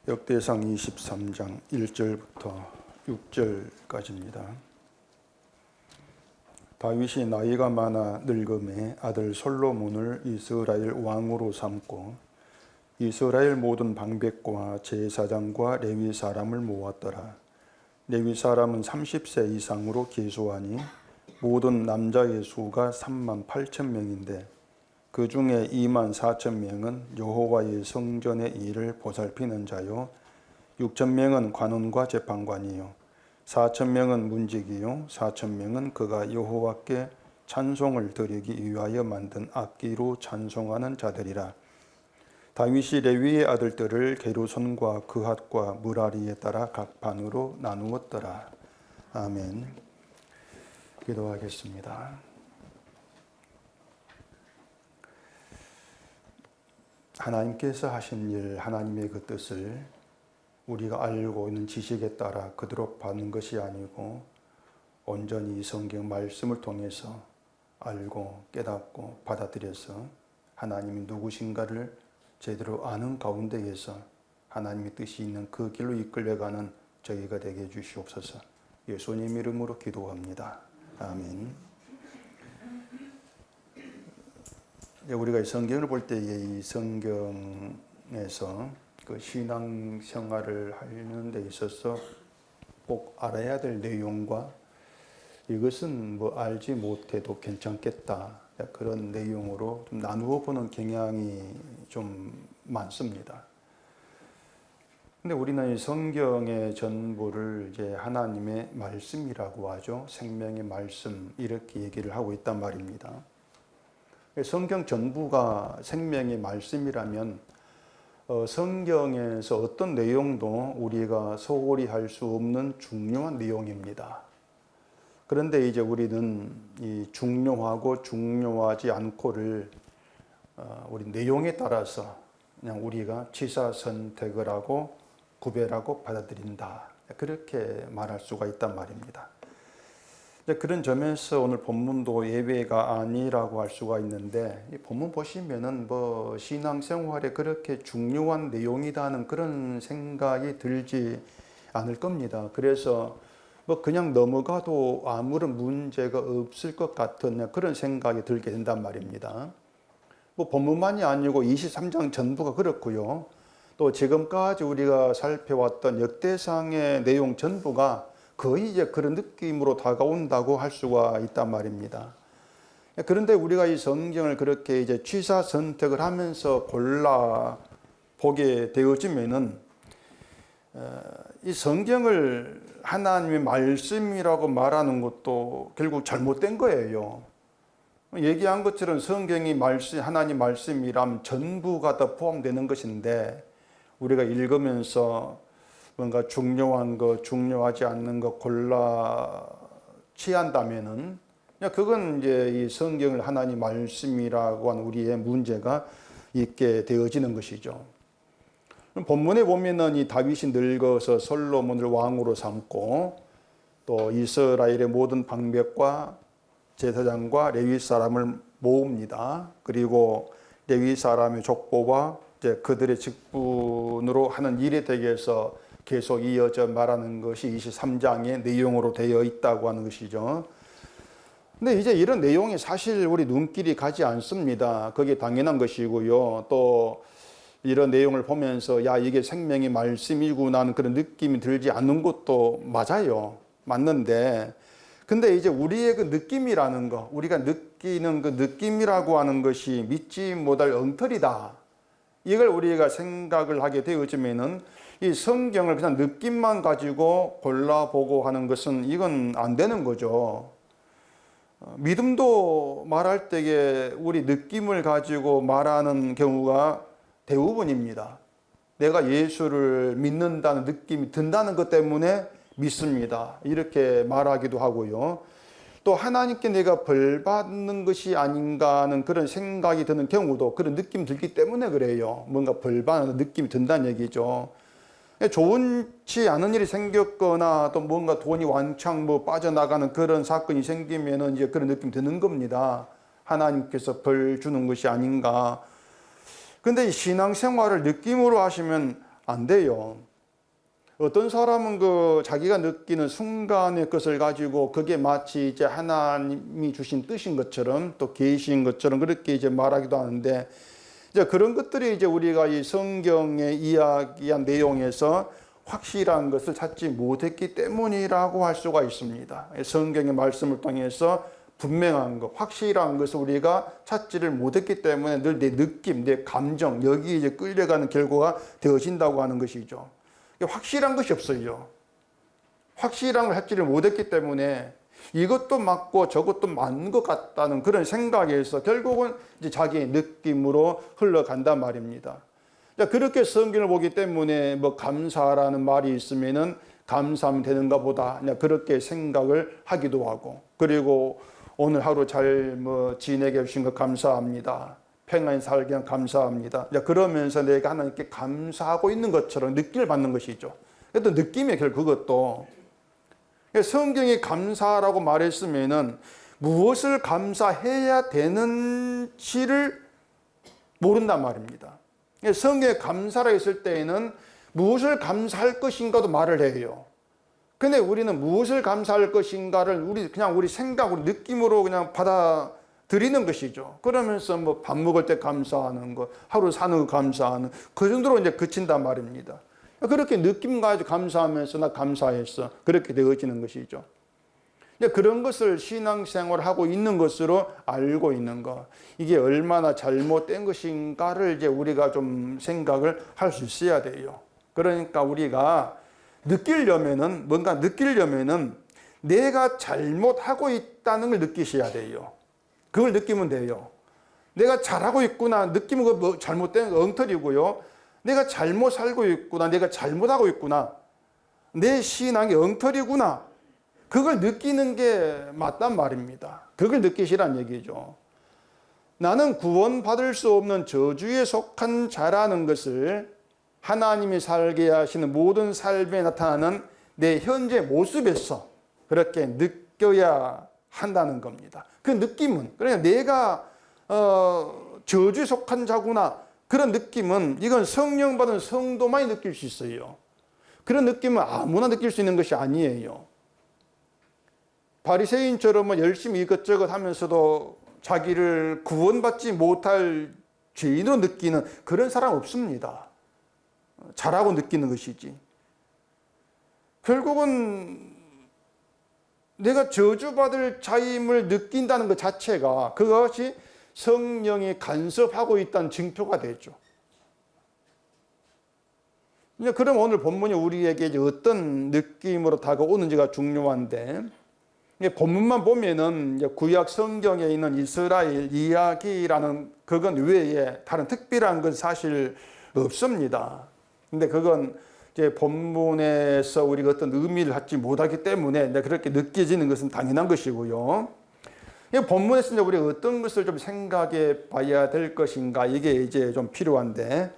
역대상 23장 1절부터 6절까지입니다. 다윗이 나이가 많아 늙음에 아들 솔로몬을 이스라엘 왕으로 삼고 이스라엘 모든 방백과 제사장과 레위 사람을 모았더라. 레위 사람은 30세 이상으로 계수하니 모든 남자의 수가 3만 8천 명인데 그 중에 2만 4천 명은 여호와의 성전의 일을 보살피는 자요 6천 명은 관원과 재판관이요 4천 명은 문지기요 4천 명은 그가 여호와께 찬송을 드리기 위하여 만든 악기로 찬송하는 자들이라. 다윗이 레위의 아들들을 게르손과 그핫과 므라리에 따라 각 반으로 나누었더라. 아멘. 기도하겠습니다. 하나님께서 하신 일, 하나님의 그 뜻을 우리가 알고 있는 지식에 따라 그대로 받는 것이 아니고 온전히 이 성경 말씀을 통해서 알고 깨닫고 받아들여서 하나님이 누구신가를 제대로 아는 가운데에서 하나님의 뜻이 있는 그 길로 이끌려가는 저희가 되게 해주시옵소서. 예수님 이름으로 기도합니다. 아멘. 우리가 이 성경을 볼 때 이 성경에서 그 신앙 생활을 하는 데 있어서 꼭 알아야 될 내용과 이것은 뭐 알지 못해도 괜찮겠다 그런 내용으로 좀 나누어 보는 경향이 좀 많습니다. 근데 우리는 이 성경의 전부를 이제 하나님의 말씀이라고 하죠. 생명의 말씀 이렇게 얘기를 하고 있단 말입니다. 성경 전부가 생명의 말씀이라면 성경에서 어떤 내용도 우리가 소홀히 할 수 없는 중요한 내용입니다. 그런데 이제 우리는 이 중요하고 중요하지 않고를 우리 내용에 따라서 그냥 우리가 취사 선택을 하고 구별하고 받아들인다. 그렇게 말할 수가 있단 말입니다. 그런 점에서 오늘 본문도 예외가 아니라고 할 수가 있는데 이 본문 보시면은 뭐 신앙생활에 그렇게 중요한 내용이다는 그런 생각이 들지 않을 겁니다. 그래서 뭐 그냥 넘어가도 아무런 문제가 없을 것 같은 그런 생각이 들게 된단 말입니다. 뭐 본문만이 아니고 23장 전부가 그렇고요. 또 지금까지 우리가 살펴왔던 역대상의 내용 전부가 거의 이제 그런 느낌으로 다가온다고 할 수가 있단 말입니다. 그런데 우리가 이 성경을 그렇게 이제 취사 선택을 하면서 골라 보게 되어지면은 이 성경을 하나님의 말씀이라고 말하는 것도 결국 잘못된 거예요. 얘기한 것처럼 성경이 말씀, 하나님 말씀이라면 전부가 다 포함되는 것인데 우리가 읽으면서 뭔가 중요한 것, 중요하지 않는 것 골라 취한다면은 그건 이제 이 성경을 하나님 말씀이라고 하는 우리의 문제가 있게 되어지는 것이죠. 본문에 보면은 이 다윗이 늙어서 솔로몬을 왕으로 삼고 또 이스라엘의 모든 방백과 제사장과 레위 사람을 모읍니다. 그리고 레위 사람의 족보와 이제 그들의 직분으로 하는 일에 대해서 계속 이어져 말하는 것이 23장의 내용으로 되어 있다고 하는 것이죠. 근데 이제 이런 내용이 사실 우리 눈길이 가지 않습니다. 그게 당연한 것이고요. 또 이런 내용을 보면서 야 이게 생명의 말씀이구나 하는 그런 느낌이 들지 않는 것도 맞아요. 맞는데 근데 이제 우리의 그 느낌이라는 거, 우리가 느끼는 그 느낌이라고 하는 것이 믿지 못할 엉터리다. 이걸 우리가 생각을 하게 되어지면은 이 성경을 그냥 느낌만 가지고 골라보고 하는 것은 이건 안 되는 거죠. 믿음도 말할 때에 우리 느낌을 가지고 말하는 경우가 대부분입니다. 내가 예수를 믿는다는 느낌이 든다는 것 때문에 믿습니다. 이렇게 말하기도 하고요. 또 하나님께 내가 벌 받는 것이 아닌가 하는 그런 생각이 드는 경우도 그런 느낌이 들기 때문에 그래요. 뭔가 벌 받는 느낌이 든다는 얘기죠. 좋지 않은 일이 생겼거나 또 뭔가 돈이 왕창 뭐 빠져나가는 그런 사건이 생기면은 이제 그런 느낌이 드는 겁니다. 하나님께서 벌 주는 것이 아닌가. 근데 이 신앙생활을 느낌으로 하시면 안 돼요. 어떤 사람은 그 자기가 느끼는 순간의 것을 가지고 그게 마치 이제 하나님이 주신 뜻인 것처럼 또 계시인 것처럼 그렇게 이제 말하기도 하는데, 이제 그런 것들이 이제 우리가 이 성경에 이야기한 내용에서 확실한 것을 찾지 못했기 때문이라고 할 수가 있습니다. 성경의 말씀을 통해서 분명한 것, 확실한 것을 우리가 찾지를 못했기 때문에 늘 내 느낌, 내 감정, 여기 이제 끌려가는 결과가 되어진다고 하는 것이죠. 확실한 것이 없어요. 확실한 걸 찾지를 못했기 때문에 이것도 맞고 저것도 맞는 것 같다는 그런 생각에서 결국은 이제 자기의 느낌으로 흘러간단 말입니다. 그렇게 성경을 보기 때문에 뭐 감사라는 말이 있으면은 감사하면 되는가 보다 그렇게 생각을 하기도 하고, 그리고 오늘 하루 잘 지내게 해주신 것 감사합니다. 평안히 살게 한 감사합니다. 그러면서 내가 하나님께 감사하고 있는 것처럼 느낌을 받는 것이죠. 또 느낌이 결국 그것도 성경이 감사라고 말했으면은 무엇을 감사해야 되는지를 모른단 말입니다. 성경에 감사라 했을 때에는 무엇을 감사할 것인가도 말을 해요. 근데 우리는 무엇을 감사할 것인가를 우리 생각, 우리 느낌으로 그냥 받아들이는 것이죠. 그러면서 뭐 밥 먹을 때 감사하는 것, 하루 사는 거 감사하는 그 정도로 이제 그친단 말입니다. 그렇게 느낌 가지고 감사하면서 나 감사했어. 그렇게 되어지는 것이죠. 그런 것을 신앙생활을 하고 있는 것으로 알고 있는 것, 이게 얼마나 잘못된 것인가를 이제 우리가 좀 생각을 할 수 있어야 돼요. 그러니까 우리가 뭔가 느끼려면은 내가 잘못하고 있다는 걸 느끼셔야 돼요. 그걸 느끼면 돼요. 내가 잘하고 있구나 느끼면 그 잘못된 거 엉터리고요. 내가 잘못 살고 있구나, 내가 잘못하고 있구나, 내 신앙이 엉터리구나, 그걸 느끼는 게 맞단 말입니다. 그걸 느끼시란 얘기죠. 나는 구원받을 수 없는 저주에 속한 자라는 것을 하나님이 살게 하시는 모든 삶에 나타나는 내 현재 모습에서 그렇게 느껴야 한다는 겁니다. 그 느낌은, 그러니까 내가 저주에 속한 자구나, 그런 느낌은 이건 성령 받은 성도만이 느낄 수 있어요. 그런 느낌은 아무나 느낄 수 있는 것이 아니에요. 바리새인처럼 열심히 이것저것 하면서도 자기를 구원받지 못할 죄인으로 느끼는 그런 사람 없습니다. 잘하고 느끼는 것이지. 결국은 내가 저주받을 자임을 느낀다는 것 자체가 그것이 성령이 간섭하고 있다는 증표가 되죠. 그럼 오늘 본문이 우리에게 어떤 느낌으로 다가오는지가 중요한데, 본문만 보면은 구약 성경에 있는 이스라엘 이야기라는 그건 외에 다른 특별한 건 사실 없습니다. 근데 그건 이제 본문에서 우리가 어떤 의미를 갖지 못하기 때문에 그렇게 느껴지는 것은 당연한 것이고요. 본문에서 이제 우리가 어떤 것을 좀 생각해 봐야 될 것인가, 이게 이제 좀 필요한데,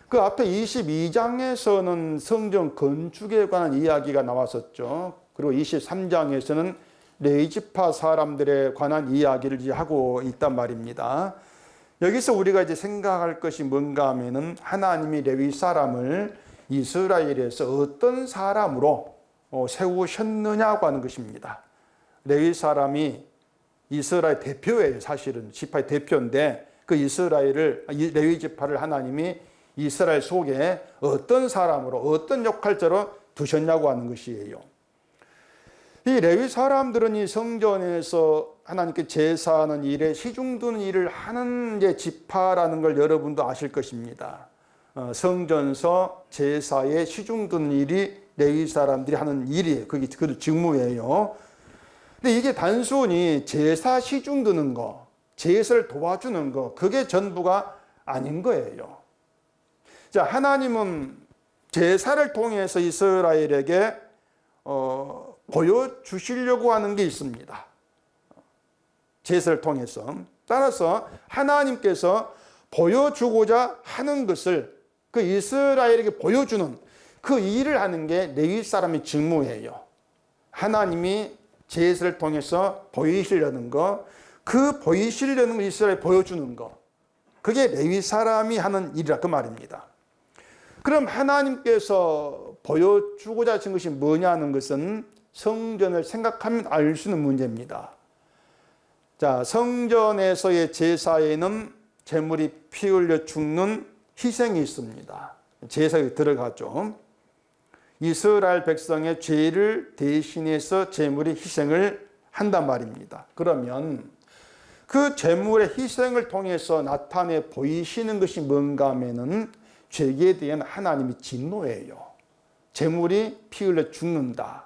그 앞에 22장에서는 성전 건축에 관한 이야기가 나왔었죠. 그리고 23장에서는 레위지파 사람들에 관한 이야기를 이제 하고 있단 말입니다. 여기서 우리가 이제 생각할 것이 뭔가 하면은 하나님이 레위 사람을 이스라엘에서 어떤 사람으로 세우셨느냐고 하는 것입니다. 레위 사람이 이스라엘 대표예요. 사실은 지파의 대표인데 그 레위 지파를 하나님이 이스라엘 속에 어떤 사람으로 어떤 역할자로 두셨냐고 하는 것이에요. 이 레위 사람들은 이 성전에서 하나님께 제사하는 일에 시중드는 일을 하는 이제 지파라는 걸 여러분도 아실 것입니다. 성전서 제사에 시중드는 일이 레위 사람들이 하는 일이에요. 그게 그 직무예요. 근데 이게 단순히 제사 시중드는 거, 제사를 도와주는 거, 그게 전부가 아닌 거예요. 자, 하나님은 제사를 통해서 이스라엘에게 보여주시려고 하는 게 있습니다. 제사를 통해서. 따라서 하나님께서 보여주고자 하는 것을 그 이스라엘에게 보여주는 그 일을 하는 게 레위 사람의 직무예요. 하나님이 제사를 통해서 보이시려는 거, 그 보이시려는 걸 이스라엘에 보여주는 거, 그게 레위 사람이 하는 일이라 그 말입니다. 그럼 하나님께서 보여주고자 하신 것이 뭐냐는 것은 성전을 생각하면 알 수 있는 문제입니다. 자, 성전에서의 제사에는 제물이 피 흘려 죽는 희생이 있습니다. 제사에 들어가죠. 이스라엘 백성의 죄를 대신해서 제물이 희생을 한단 말입니다. 그러면 그 제물의 희생을 통해서 나타내 보이시는 것이 뭔가 하면은 죄에 대한 하나님의 진노예요. 제물이 피 흘려 죽는다.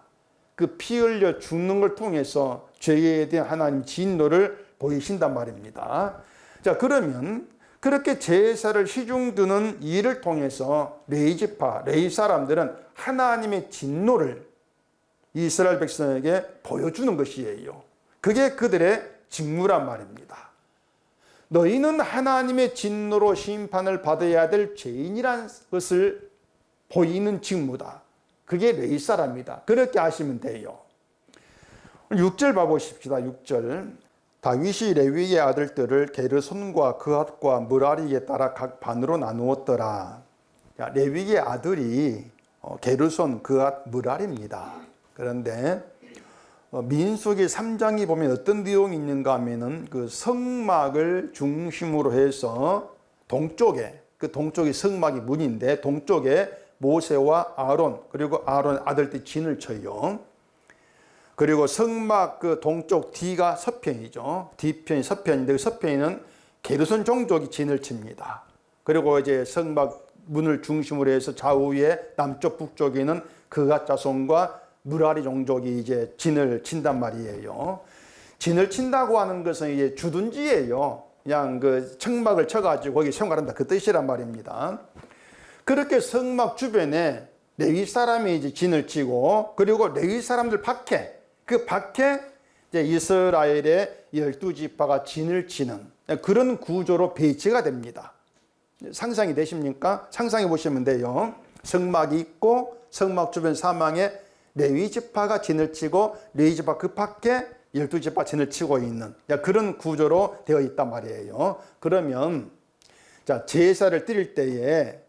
그 피 흘려 죽는 걸 통해서 죄에 대한 하나님 진노를 보이신단 말입니다. 자, 그러면 그렇게 제사를 시중드는 일을 통해서 레위지파, 레위 사람들은 하나님의 진노를 이스라엘 백성에게 보여주는 것이에요. 그게 그들의 직무란 말입니다. 너희는 하나님의 진노로 심판을 받아야 될 죄인이란 것을 보이는 직무다. 그게 레위 사람이다. 그렇게 아시면 돼요. 6절 봐보십시다. 6절. 다윗이 레위의 아들들을 게르손과 그앗과 므라리에 따라 각 반으로 나누었더라. 레위의 아들이 게르손, 그앗, 므라리입니다. 그런데 민수기 3장에 보면 어떤 내용이 있는가 하면은 그 성막을 중심으로 해서 동쪽에, 그 동쪽이 성막이 문인데 동쪽에 모세와 아론, 그리고 아론 아들들이 진을 쳐요. 그리고 성막 그 동쪽 뒤가 서편이죠. 뒤편이 서편인데 그 서편에는 게르손 종족이 진을 칩니다. 그리고 이제 성막 문을 중심으로 해서 좌우에 남쪽 북쪽에는 그앗 자손과 므라리 종족이 이제 진을 친단 말이에요. 진을 친다고 하는 것은 이제 주둔지예요. 그냥 그 청막을 쳐가지고 거기 생활한다 그 뜻이란 말입니다. 그렇게 성막 주변에 레위 사람이 이제 진을 치고 그리고 레위 사람들 밖에 그 밖에 이제 이스라엘의 12지파가 진을 치는 그런 구조로 배치가 됩니다. 상상이 되십니까? 상상해 보시면 돼요. 성막이 있고 성막 주변 사방에 레위 지파가 진을 치고 레위 지파 그 밖에 12지파 진을 치고 있는 그런 구조로 되어 있단 말이에요. 그러면 자, 제사를 드릴 때에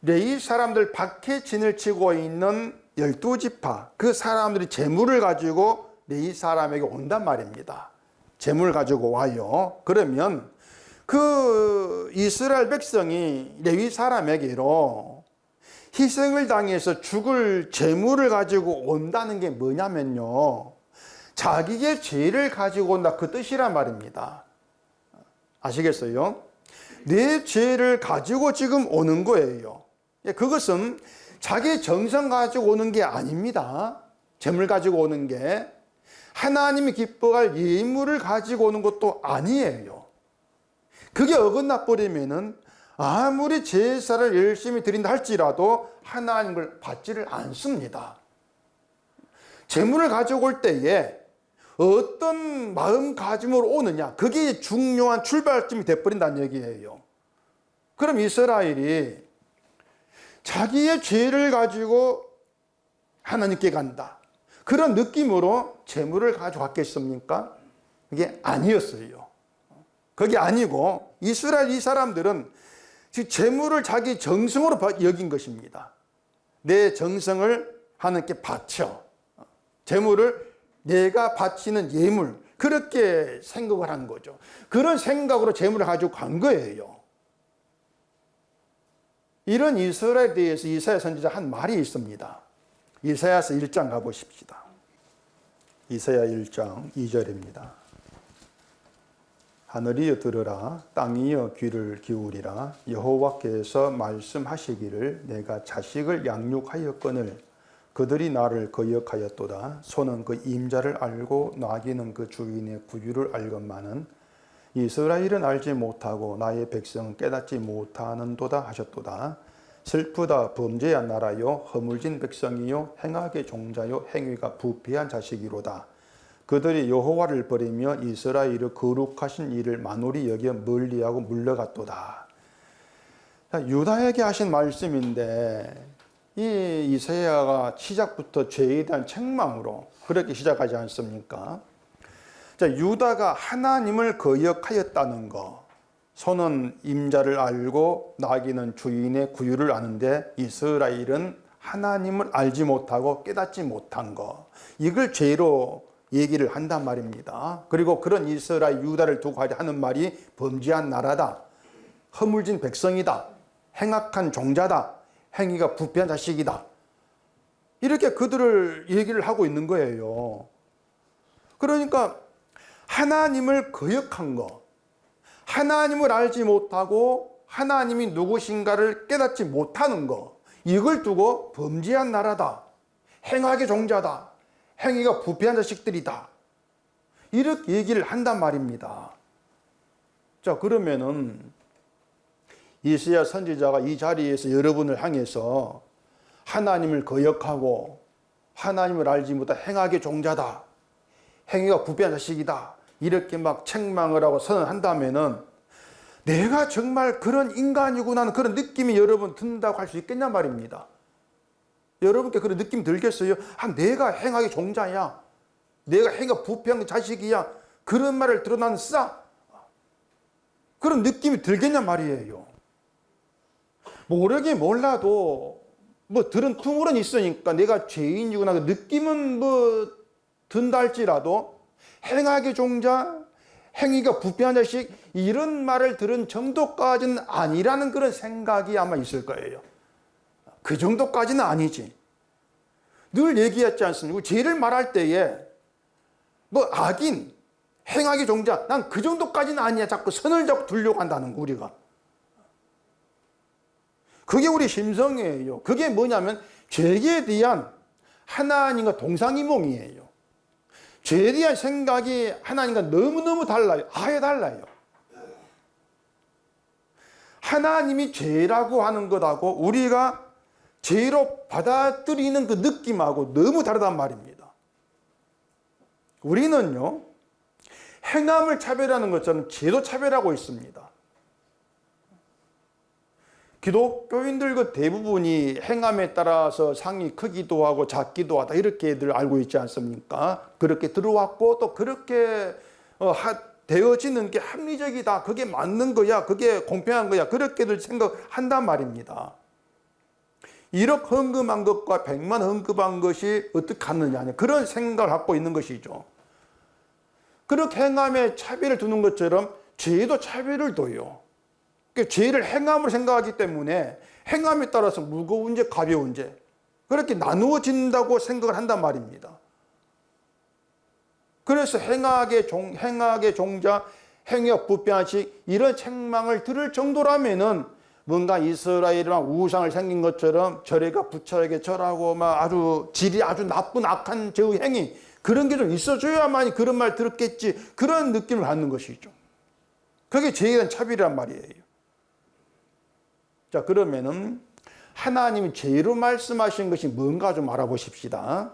레위 사람들 밖에 진을 치고 있는 12지파 그 사람들이 제물을 가지고 레위 사람에게 온단 말입니다. 제물을 가지고 와요. 그러면 그 이스라엘 백성이 레위 사람에게로 희생을 당해서 죽을 제물을 가지고 온다는 게 뭐냐면요, 자기의 죄를 가지고 온다 그 뜻이란 말입니다. 아시겠어요? 내 죄를 가지고 지금 오는 거예요. 그것은 자기 정성 가지고 오는 게 아닙니다. 제물 가지고 오는 게 하나님이 기뻐할 예물을 가지고 오는 것도 아니에요. 그게 어긋나 버리면은 아무리 제사를 열심히 드린다 할지라도 하나님을 받지를 않습니다. 제물을 가지고 올 때에 어떤 마음가짐으로 오느냐, 그게 중요한 출발점이 돼버린다는 얘기예요. 그럼 이스라엘이 자기의 죄를 가지고 하나님께 간다, 그런 느낌으로 제물을 가져왔겠습니까? 그게 아니었어요. 그게 아니고 이스라엘 이 사람들은 제물을 자기 정성으로 여긴 것입니다. 내 정성을 하나님께 바쳐, 제물을 내가 바치는 예물, 그렇게 생각을 한 거죠. 그런 생각으로 제물을 가지고 간 거예요. 이런 이스라엘에 대해서 이사야 선지자 한 말이 있습니다. 이사야서 1장 가보십시다. 이사야 1장 2절입니다. 하늘이여 들으라, 땅이여 귀를 기울이라. 여호와께서 말씀하시기를 내가 자식을 양육하였거늘 그들이 나를 거역하였도다. 소는 그 임자를 알고 나귀는 그 주인의 구유를 알건만은 이스라엘은 알지 못하고 나의 백성은 깨닫지 못하는도다 하셨도다. 슬프다, 범죄한 나라요, 허물진 백성이요, 행악의 종자요, 행위가 부패한 자식이로다. 그들이 여호와를 버리며 이스라엘의 거룩하신 일을 만홀히 여겨 멀리하고 물러갔도다. 유다에게 하신 말씀인데 이 이사야가 시작부터 죄에 대한 책망으로 그렇게 시작하지 않습니까? 자, 유다가 하나님을 거역하였다는 거, 소는 임자를 알고 나귀는 주인의 구유를 아는데 이스라엘은 하나님을 알지 못하고 깨닫지 못한 것, 이걸 죄로 얘기를 한단 말입니다. 그리고 그런 이스라엘 유다를 두고 하는 말이 범죄한 나라다, 허물진 백성이다, 행악한 종자다, 행위가 부패한 자식이다, 이렇게 그들을 얘기를 하고 있는 거예요. 그러니까 하나님을 거역한 것, 하나님을 알지 못하고 하나님이 누구신가를 깨닫지 못하는 것, 이걸 두고 범죄한 나라다, 행악의 종자다, 행위가 부패한 자식들이다, 이렇게 얘기를 한단 말입니다. 자, 그러면은 이사야 선지자가 이 자리에서 여러분을 향해서 하나님을 거역하고 하나님을 알지 못한 행악의 종자다, 행위가 부패한 자식이다, 이렇게 막 책망을 하고 선언한다면은 내가 정말 그런 인간이구나 하는 그런 느낌이 여러분 든다고 할 수 있겠냐 말입니다. 여러분께 그런 느낌 들겠어요? 아, 내가 행악의 종자야, 내가 행위가 부패한 자식이야, 그런 말을 들어 나는 싸, 그런 느낌이 들겠냐 말이에요. 모르긴 몰라도 뭐 들은 투물은 있으니까 내가 죄인이구나 그 느낌은 뭐 든다 할지라도 행악의 종자, 행위가 부패한 자식, 이런 말을 들은 정도까지는 아니라는 그런 생각이 아마 있을 거예요. 그 정도까지는 아니지. 늘 얘기했지 않습니까? 죄를 말할 때에 뭐 악인, 행악의 종자, 난 그 정도까지는 아니야, 자꾸 선을 잡고 두려고 한다는 거, 우리가. 그게 우리 심성이에요. 그게 뭐냐면 죄에 대한 하나님과 동상이몽이에요. 죄에 대한 생각이 하나님과 너무너무 달라요. 아예 달라요. 하나님이 죄라고 하는 것하고 우리가 죄로 받아들이는 그 느낌하고 너무 다르단 말입니다. 우리는요, 행함을 차별하는 것처럼 죄도 차별하고 있습니다. 기독교인들 그 대부분이 행함에 따라서 상이 크기도 하고 작기도 하다, 이렇게들 알고 있지 않습니까? 그렇게 들어왔고 또 그렇게 되어지는 게 합리적이다, 그게 맞는 거야, 그게 공평한 거야, 그렇게들 생각한단 말입니다. 1억 헌금한 것과 100만 헌금한 것이 어떻게 같느냐, 그런 생각을 갖고 있는 것이죠. 그렇게 행함에 차별을 두는 것처럼 죄도 차별을 둬요. 죄를 행함으로 생각하기 때문에 행함에 따라서 무거운 죄, 가벼운 죄, 그렇게 나누어진다고 생각을 한단 말입니다. 그래서 행악의 종자, 행위가 부패한 자식, 이런 책망을 들을 정도라면은 뭔가 이스라엘이랑 우상을 생긴 것처럼 절에가 부처에게 절하고 막 아주 질이 아주 나쁜 악한 죄의 행위, 그런 게 좀 있어줘야만이 그런 말 들었겠지, 그런 느낌을 갖는 것이죠. 그게 죄에 대한 차별이란 말이에요. 자, 그러면은 하나님이 죄로 말씀하신 것이 뭔가 좀 알아보십시다.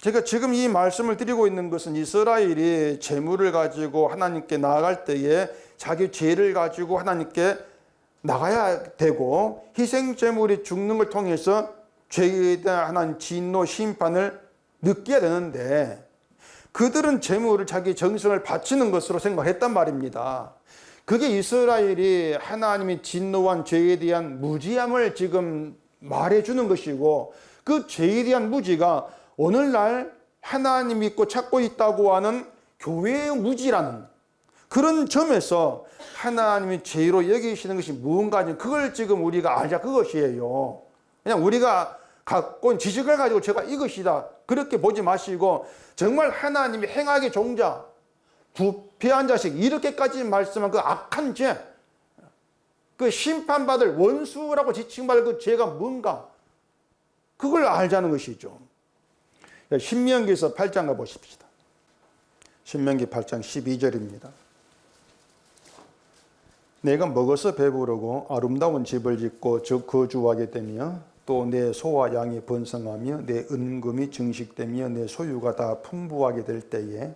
제가 지금 이 말씀을 드리고 있는 것은 이스라엘이 재물을 가지고 하나님께 나아갈 때에 자기 죄를 가지고 하나님께 나가야 되고, 희생제물이 죽는 걸 통해서 죄에 대한 하나님 진노 심판을 느껴야 되는데, 그들은 재물을 자기 정성을 바치는 것으로 생각했단 말입니다. 그게 이스라엘이 하나님이 진노한 죄에 대한 무지함을 지금 말해주는 것이고, 그 죄에 대한 무지가 오늘날 하나님 믿고 찾고 있다고 하는 교회의 무지라는 그런 점에서 하나님이 죄로 여기시는 것이 무언가, 그걸 지금 우리가 알자, 그것이에요. 그냥 우리가 갖고 있는 지식을 가지고 제가 이것이다, 그렇게 보지 마시고 정말 하나님이 행악의 종자, 부패한 자식, 이렇게까지 말씀한 그 악한 죄, 그 심판받을 원수라고 지칭받을 그 죄가 뭔가, 그걸 알자는 것이죠. 신명기에서 8장 가보십시다. 신명기 8장 12절입니다. 내가 먹어서 배부르고 아름다운 집을 짓고 거주하게 되며 또 내 소와 양이 번성하며 내 은금이 증식되며 내 소유가 다 풍부하게 될 때에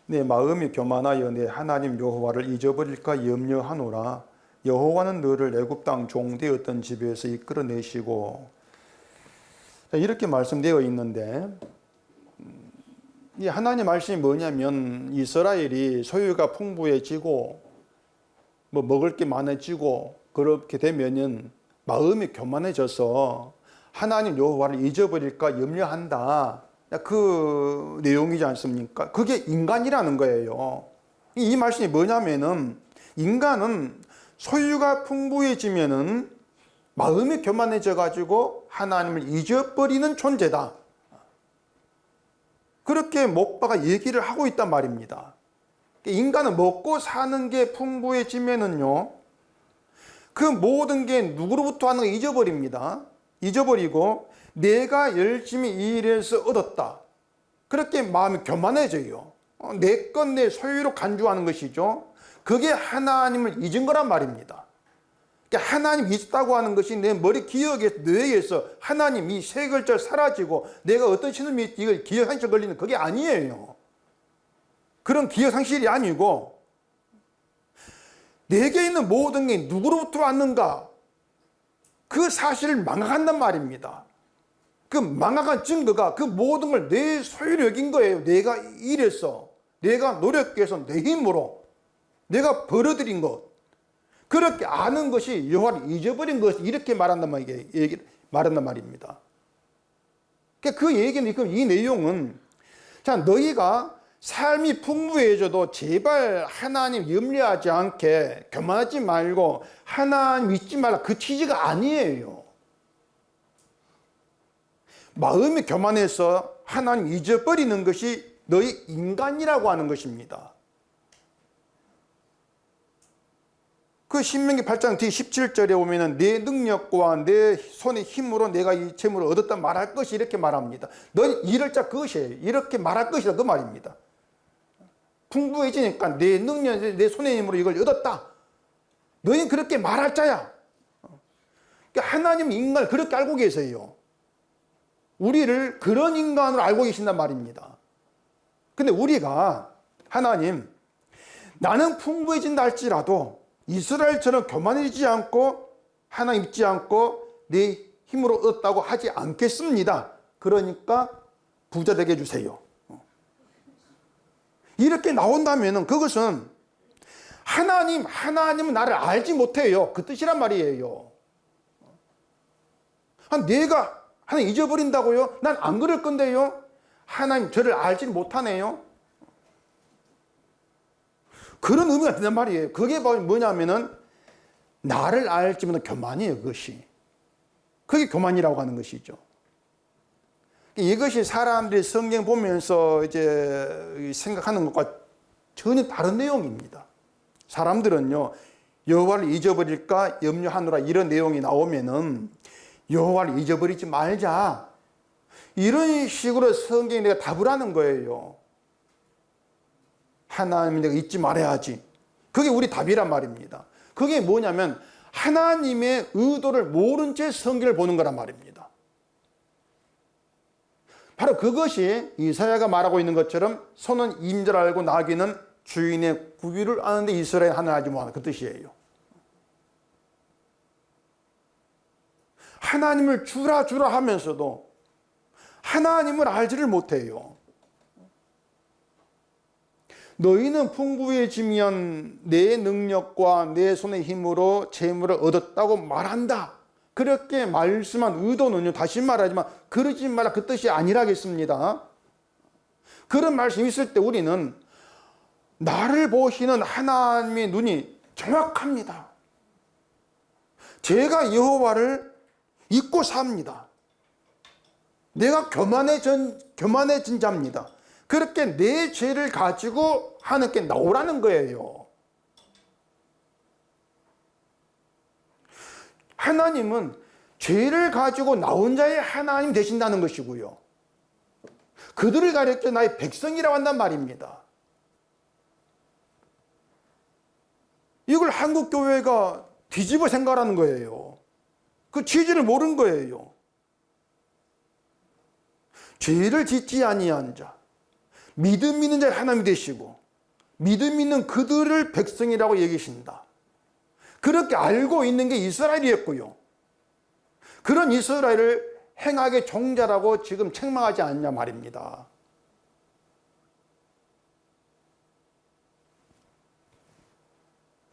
내 마음이 교만하여 내 하나님 여호와를 잊어버릴까 염려하노라. 여호와는 너를 애굽 땅 종되었던 집에서 이끌어내시고, 이렇게 말씀되어 있는데, 이 하나님 말씀이 뭐냐면 이스라엘이 소유가 풍부해지고 뭐 먹을 게 많아지고 그렇게 되면은 마음이 교만해져서 하나님 여호와를 잊어버릴까 염려한다. 그 내용이지 않습니까? 그게 인간이라는 거예요. 이 말씀이 뭐냐면은 인간은 소유가 풍부해지면은 마음이 교만해져 가지고 하나님을 잊어버리는 존재다. 그렇게 목바가 얘기를 하고 있단 말입니다. 인간은 먹고 사는 게 풍부해지면은요, 그 모든 게 누구로부터 하는 걸 잊어버립니다. 잊어버리고 내가 열심히 일해서 얻었다. 그렇게 마음이 교만해져요. 내 것, 내 소유로 간주하는 것이죠. 그게 하나님을 잊은 거란 말입니다. 하나님 잊었다고 하는 것이 내 머리 기억에서, 뇌에서 하나님 이 세 글자 사라지고 내가 어떤 신을 이걸 기억상실 걸리는 그게 아니에요. 그런 기억상실이 아니고 내게 있는 모든 게 누구로부터 왔는가? 그 사실을 망각한단 말입니다. 그 망각한 증거가 그 모든 걸 내 소유로 여긴 거예요. 내가 일해서, 내가 노력해서, 내 힘으로 내가 벌어들인 것. 그렇게 아는 것이 여호와를 잊어버린 것, 이렇게 말한단 말입니다. 그 얘기는, 이 내용은, 자, 너희가 삶이 풍부해져도 제발 하나님 염려하지 않게 교만하지 말고 하나님 잊지 말라, 그 취지가 아니에요. 마음이 교만해서 하나님 잊어버리는 것이 너희 인간이라고 하는 것입니다. 그 신명기 8장 뒤 17절에 보면은 내 능력과 내 손의 힘으로 내가 이 재물을 얻었다 말할 것이, 이렇게 말합니다. 넌 이럴 자 그것이에요. 이렇게 말할 것이다, 그 말입니다. 풍부해지니까 내 능력, 내 손의 힘으로 이걸 얻었다. 너희는 그렇게 말할 자야. 그러니까 하나님 인간을 그렇게 알고 계세요. 우리를 그런 인간으로 알고 계신단 말입니다. 근데 우리가 하나님, 나는 풍부해진다 할지라도 이스라엘처럼 교만해지지 않고 하나님 믿지 않고 내 힘으로 얻었다고 하지 않겠습니다. 그러니까 부자 되게 해주세요. 이렇게 나온다면 그것은 하나님은 나를 알지 못해요. 그 뜻이란 말이에요. 내가 하나님 잊어버린다고요? 난 안 그럴 건데요? 하나님 저를 알지 못하네요? 그런 의미가 된단 말이에요. 그게 뭐냐면은 나를 알지 못한 교만이에요, 그것이. 그게 교만이라고 하는 것이죠. 이것이 사람들이 성경 보면서 이제 생각하는 것과 전혀 다른 내용입니다. 사람들은요, 여호와를 잊어버릴까 염려하노라 이런 내용이 나오면은 여호와를 잊어버리지 말자, 이런 식으로 성경이 내가 답을 하는 거예요. 하나님을 내가 잊지 말아야지. 그게 우리 답이란 말입니다. 그게 뭐냐면 하나님의 의도를 모른 채 성경을 보는 거란 말입니다. 바로 그것이 이사야가 말하고 있는 것처럼 소는 임자를 알고 나귀는 주인의 구비를 아는데 이스라엘 하나님 알지 못하는 그 뜻이에요. 하나님을 주라 하면서도 하나님을 알지를 못해요. 너희는 풍부해지면 내 능력과 내 손의 힘으로 재물을 얻었다고 말한다. 그렇게 말씀한 의도는요, 다시 말하지만 그러지 말라, 그 뜻이 아니라겠습니다. 그런 말씀이 있을 때 우리는 나를 보시는 하나님의 눈이 정확합니다. 제가 여호와를 잊고 삽니다. 내가 교만해진 자입니다. 그렇게 내 죄를 가지고 하나님께 나오라는 거예요. 하나님은 죄를 가지고 나온 자의 하나님 되신다는 것이고요. 그들을 가리켜 나의 백성이라고 한단 말입니다. 이걸 한국교회가 뒤집어 생각하는 거예요. 그 취지를 모르는 거예요. 죄를 짓지 아니한 자, 믿음 있는 자의 하나님이 되시고 믿음 있는 그들을 백성이라고 여기신다. 그렇게 알고 있는 게 이스라엘이었고요. 그런 이스라엘을 행악의 종자라고 지금 책망하지 않냐 말입니다.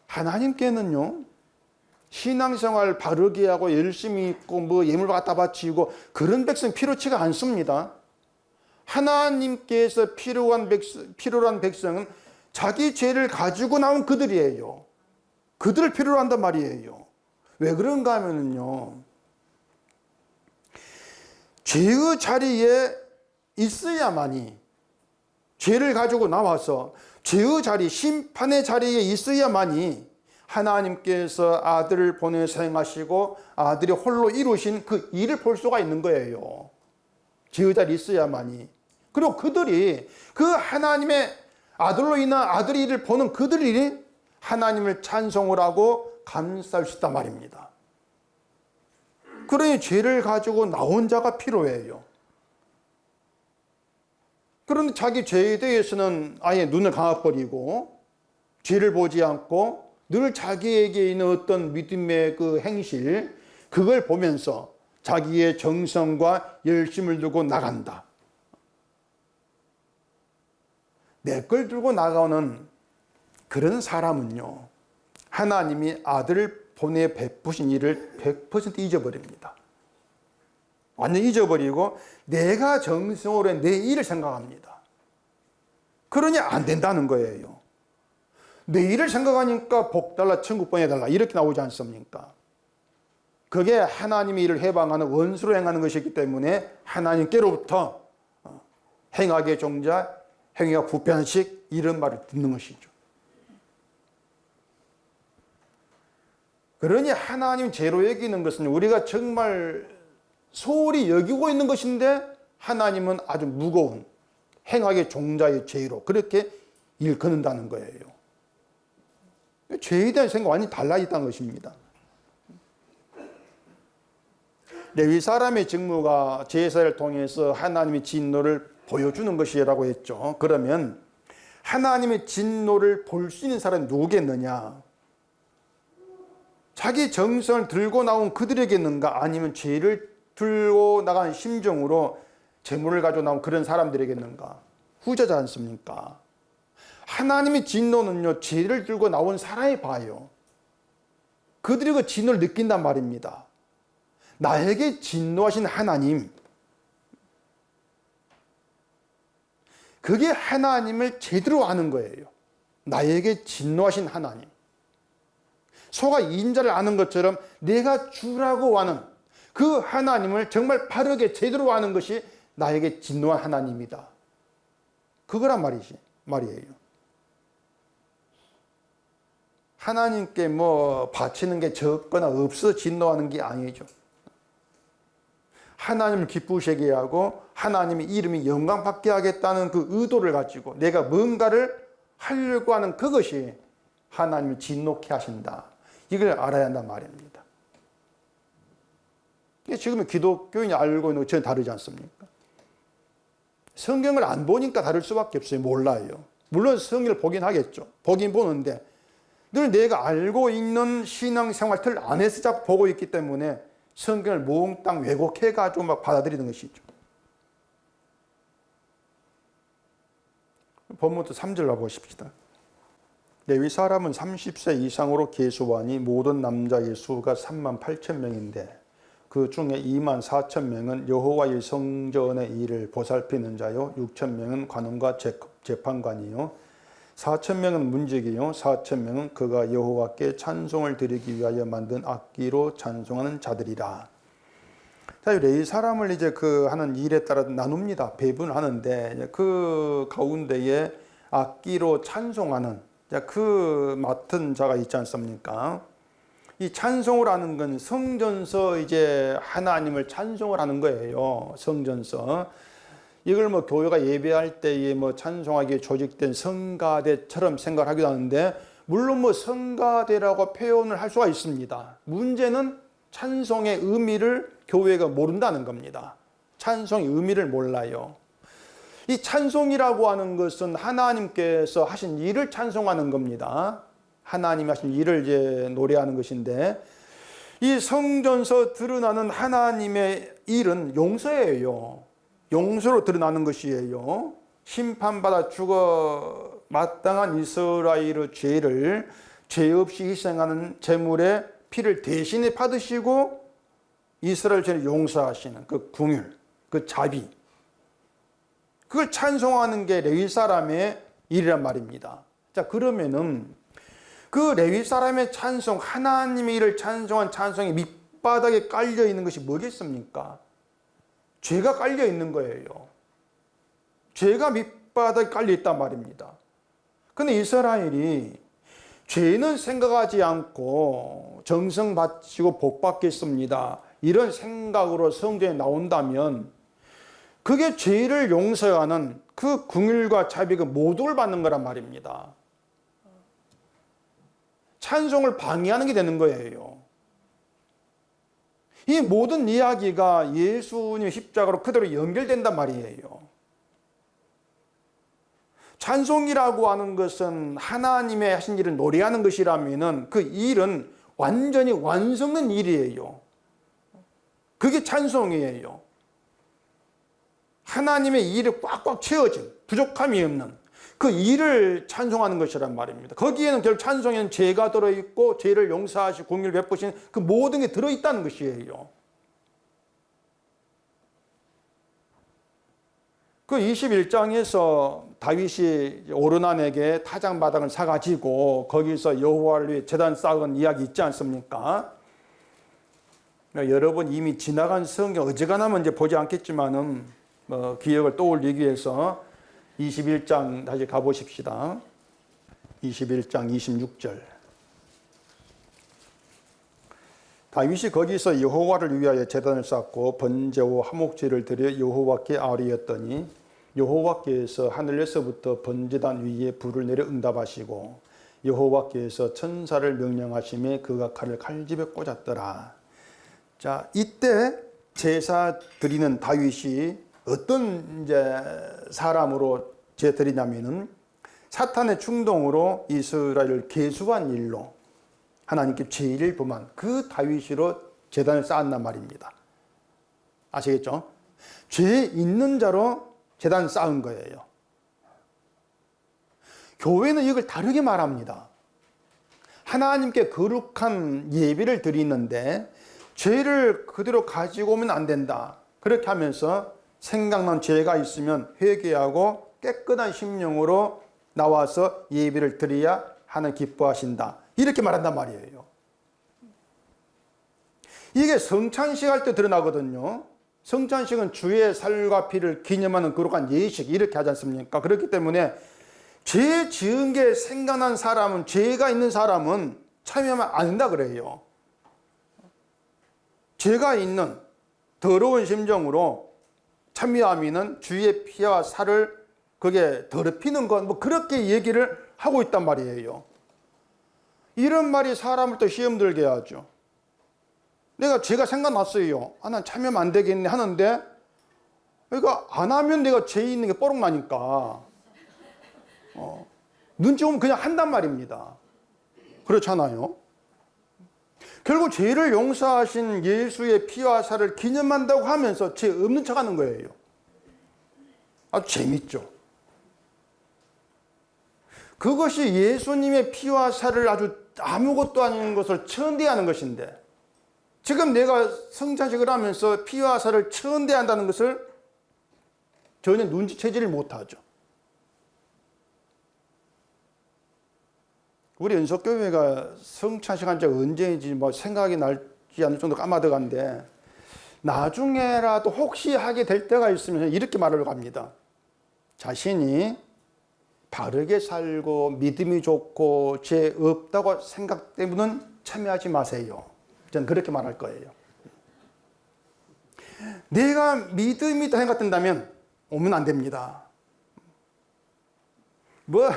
하나님께는요, 신앙생활 바르게 하고 열심히 있고 뭐 예물 갖다 바치고 그런 백성 필요치가 않습니다. 하나님께서 필요한 백성은 자기 죄를 가지고 나온 그들이에요. 그들을 필요로 한단 말이에요. 왜 그런가 하면요, 죄의 자리에 있어야만이, 죄를 가지고 나와서 죄의 자리, 심판의 자리에 있어야만이 하나님께서 아들을 보내서 행하시고 아들이 홀로 이루신 그 일을 볼 수가 있는 거예요. 죄의 자리에 있어야만이. 그리고 그들이 그 하나님의 아들로 인한 아들의 일을 보는 그들이 하나님을 찬송을 하고 감사할 수 있단 말입니다. 그러니 죄를 가지고 나온 자가 필요해요. 그런데 자기 죄에 대해서는 아예 눈을 감아버리고 죄를 보지 않고 늘 자기에게 있는 어떤 믿음의 그 행실, 그걸 보면서 자기의 정성과 열심을 두고 나간다. 내 걸 들고 나가는 그런 사람은요, 하나님이 아들을 보내 베푸신 일을 100% 잊어버립니다. 완전 잊어버리고 내가 정성으로 내 일을 생각합니다. 그러니 안 된다는 거예요. 내 일을 생각하니까 복 달라, 천국 보내달라 이렇게 나오지 않습니까? 그게 하나님의 일을 해방하는 원수로 행하는 것이기 때문에 하나님께로부터 행악의 종자, 행위가 부패한식 이런 말을 듣는 것이죠. 그러니 하나님 죄로 여기는 것은 우리가 정말 소홀히 여기고 있는 것인데 하나님은 아주 무거운 행악의 종자의 죄로 그렇게 일컫는다는 거예요. 죄에 대한 생각이 완전히 달라 있다는 것입니다. 레위 사람의 직무가 제사를 통해서 하나님의 진노를 보여주는 것이라고 했죠. 그러면 하나님의 진노를 볼 수 있는 사람이 누구겠느냐? 자기 정성을 들고 나온 그들에게는가, 아니면 죄를 들고 나간 심정으로 재물을 가지고 나온 그런 사람들에게는가? 후자지 않습니까? 하나님의 진노는요, 죄를 들고 나온 사람이 봐요. 그들이 그 진노를 느낀단 말입니다. 나에게 진노하신 하나님, 그게 하나님을 제대로 아는 거예요. 나에게 진노하신 하나님. 소가 인자를 아는 것처럼 내가 주라고 하는 그 하나님을 정말 바르게 제대로 아는 것이 나에게 진노한 하나님이다. 그거란 말이에요. 하나님께 뭐 바치는 게 적거나 없어 진노하는 게 아니죠. 하나님을 기쁘시게 하고 하나님의 이름이 영광받게 하겠다는 그 의도를 가지고 내가 뭔가를 하려고 하는 그것이 하나님을 진노케 하신다. 이걸 알아야 한단 말입니다. 지금 기독교인이 알고 있는 거 전혀 다르지 않습니까? 성경을 안 보니까 다를 수밖에 없어요. 몰라요. 물론 성경을 보긴 하겠죠. 보긴 보는데 늘 내가 알고 있는 신앙생활 틀 안에서 자꾸 보고 있기 때문에 성경을 몽땅 왜곡해가지고 막 받아들이는 것이죠. 본문부터 3절로 보십시다. 레위 사람은 30세 이상으로 계수하니 모든 남자의 수가 38,000명인데 그 중에 24,000명은 여호와의 성전의 일을 보살피는 자요, 6,000명은 관원과 재판관이요, 4,000명은 문지기요, 4,000명은 그가 여호와께 찬송을 드리기 위하여 만든 악기로 찬송하는 자들이라. 자, 레위 사람을 이제 그 하는 일에 따라 나눕니다. 배분하는데 그 가운데에 악기로 찬송하는 그 맡은 자가 있지 않습니까? 이 찬송을 하는 건 성전서 이제 하나님을 찬송을 하는 거예요. 성전서. 이걸 뭐 교회가 예배할 때에 뭐 찬송하기에 조직된 성가대처럼 생각을 하기도 하는데, 물론 뭐 성가대라고 표현을 할 수가 있습니다. 문제는 찬송의 의미를 교회가 모른다는 겁니다. 찬송의 의미를 몰라요. 이 찬송이라고 하는 것은 하나님께서 하신 일을 찬송하는 겁니다. 하나님이 하신 일을 이제 노래하는 것인데, 이 성전서 드러나는 하나님의 일은 용서예요. 용서로 드러나는 것이에요. 심판받아 죽어 마땅한 이스라엘의 죄를 죄 없이 희생하는 제물의 피를 대신에 받으시고 이스라엘 죄를 용서하시는 그 긍휼, 그 자비, 그걸 찬송하는 게 레위 사람의 일이란 말입니다. 자, 그러면은 그 레위 사람의 찬송, 하나님의 일을 찬송한 찬송이 밑바닥에 깔려 있는 것이 뭐겠습니까? 죄가 깔려 있는 거예요. 죄가 밑바닥에 깔려 있단 말입니다. 근데 이스라엘이 죄는 생각하지 않고 정성 바치고 복 받겠습니다, 이런 생각으로 성전에 나온다면 그게 죄를 용서하는 그 긍휼과 자비, 그 모독을 받는 거란 말입니다. 찬송을 방해하는 게 되는 거예요. 이 모든 이야기가 예수님 십자가로 그대로 연결된단 말이에요. 찬송이라고 하는 것은 하나님의 하신 일을 노래하는 것이라면은 그 일은 완전히 완성된 일이에요. 그게 찬송이에요. 하나님의 일이 꽉꽉 채워진, 부족함이 없는 그 일을 찬송하는 것이란 말입니다. 거기에는 결국 찬송에는 죄가 들어있고 죄를 용서하시고 긍휼을 베푸시는 그 모든 게 들어있다는 것이에요. 그 21장에서 다윗이 오르난에게 타작마당을 사가지고 거기서 여호와를 위해 제단 쌓은 이야기 있지 않습니까? 여러분 이미 지나간 성경 어지간하면 이제 보지 않겠지만은 기억을 떠올리기 위해서 21장 다시 가보십시다. 21장 26절. 다윗이 거기서 여호와를 위하여 제단을 쌓고 번제와 화목제를 드려 여호와께 아뢰었더니 여호와께서 하늘에서부터 번제단 위에 불을 내려 응답하시고 여호와께서 천사를 명령하심에 그가 칼을 칼집에 꽂았더라. 자, 이때 제사 드리는 다윗이 어떤 이제 사람으로 제사 드리냐면은 사탄의 충동으로 이스라엘을 계수한 일로 하나님께 죄를 범한 그 다윗으로 제단을 쌓았단 말입니다. 아시겠죠? 죄 있는 자로 제단 쌓은 거예요. 교회는 이걸 다르게 말합니다. 하나님께 거룩한 예배를 드리는데 죄를 그대로 가지고 오면 안 된다. 그렇게 하면서 생각난 죄가 있으면 회개하고 깨끗한 심령으로 나와서 예배를 드려야 하나님 기뻐하신다. 이렇게 말한단 말이에요. 이게 성찬식 할 때 드러나거든요. 성찬식은 주의 살과 피를 기념하는 거룩한 예식, 이렇게 하지 않습니까? 그렇기 때문에 죄 지은 게 생각난 사람은, 죄가 있는 사람은 참여하면 안 된다 그래요. 죄가 있는 더러운 심정으로 참여하면은 주의 피와 살을 그게 더럽히는 건 뭐 그렇게 얘기를 하고 있단 말이에요. 이런 말이 사람을 또 시험 들게 하죠. 내가 죄가 생각났어요. 난 참여하면 안 되겠네 하는데, 그러니까 안 하면 내가 죄 있는 게 뽀록 나니까 눈치 오면 그냥 한단 말입니다. 그렇잖아요. 결국 죄를 용서하신 예수의 피와 살을 기념한다고 하면서 죄 없는 척 하는 거예요. 아주 재밌죠. 그것이 예수님의 피와 살을 아주 아무것도 아닌 것을 천대하는 것인데, 지금 내가 성찬식을 하면서 피와 살을 천대한다는 것을 전혀 눈치채지를 못하죠. 우리 연속교회가 성찬식 한 지 언제인지 뭐 생각이 나지 않을 정도 까마득한데, 나중에라도 혹시 하게 될 때가 있으면 이렇게 말하려고 합니다. 자신이 바르게 살고 믿음이 좋고 죄 없다고 생각 때문은 참여하지 마세요. 저는 그렇게 말할 거예요. 내가 믿음이 있다 생각된다면 오면 안 됩니다. 뭐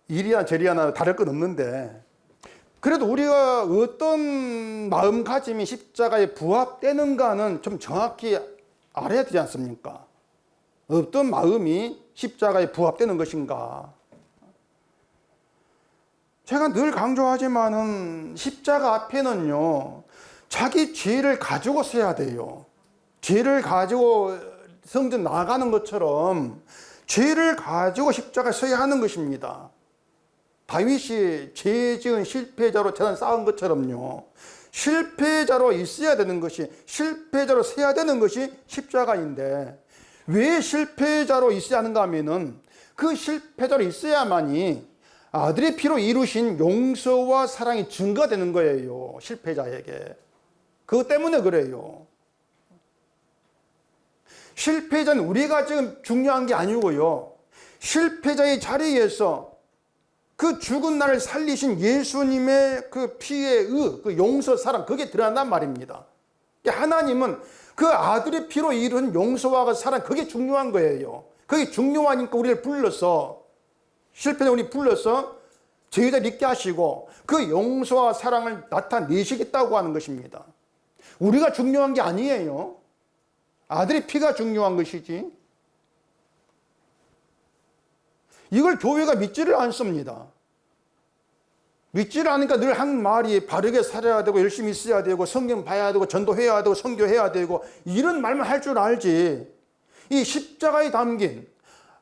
이리나 저리나 다를 건 없는데, 그래도 우리가 어떤 마음가짐이 십자가에 부합되는가는 좀 정확히 알아야 되지 않습니까? 어떤 마음이 십자가에 부합되는 것인가? 제가 늘 강조하지만은 십자가 앞에는요, 자기 죄를 가지고 서야 돼요. 죄를 가지고 성전 나가는 것처럼 죄를 가지고 십자가에 서야 하는 것입니다. 다윗이 죄 지은 실패자로 재단 쌓은 것처럼요, 실패자로 있어야 되는 것이, 실패자로 서야 되는 것이 십자가인데, 왜 실패자로 있어야 하는가 하면은 그 실패자로 있어야만이 아들의 피로 이루신 용서와 사랑이 증가되는 거예요, 실패자에게. 그것 때문에 그래요. 실패자는 우리가 지금 중요한 게 아니고요, 실패자의 자리에서 그 죽은 나를 살리신 예수님의 그 피의 그 용서, 사랑, 그게 드러난단 말입니다. 하나님은 그 아들의 피로 이룬 용서와 사랑, 그게 중요한 거예요. 그게 중요하니까 우리를 불러서, 실패자 우리 불러서 저희들 있게 하시고 그 용서와 사랑을 나타내시겠다고 하는 것입니다. 우리가 중요한 게 아니에요. 아들의 피가 중요한 것이지. 이걸 교회가 믿지를 않습니다. 믿지를 않으니까 늘 한 말이 바르게 살아야 되고 열심히 있어야 되고 성경 봐야 되고 전도해야 되고 선교해야 되고 이런 말만 할 줄 알지, 이 십자가에 담긴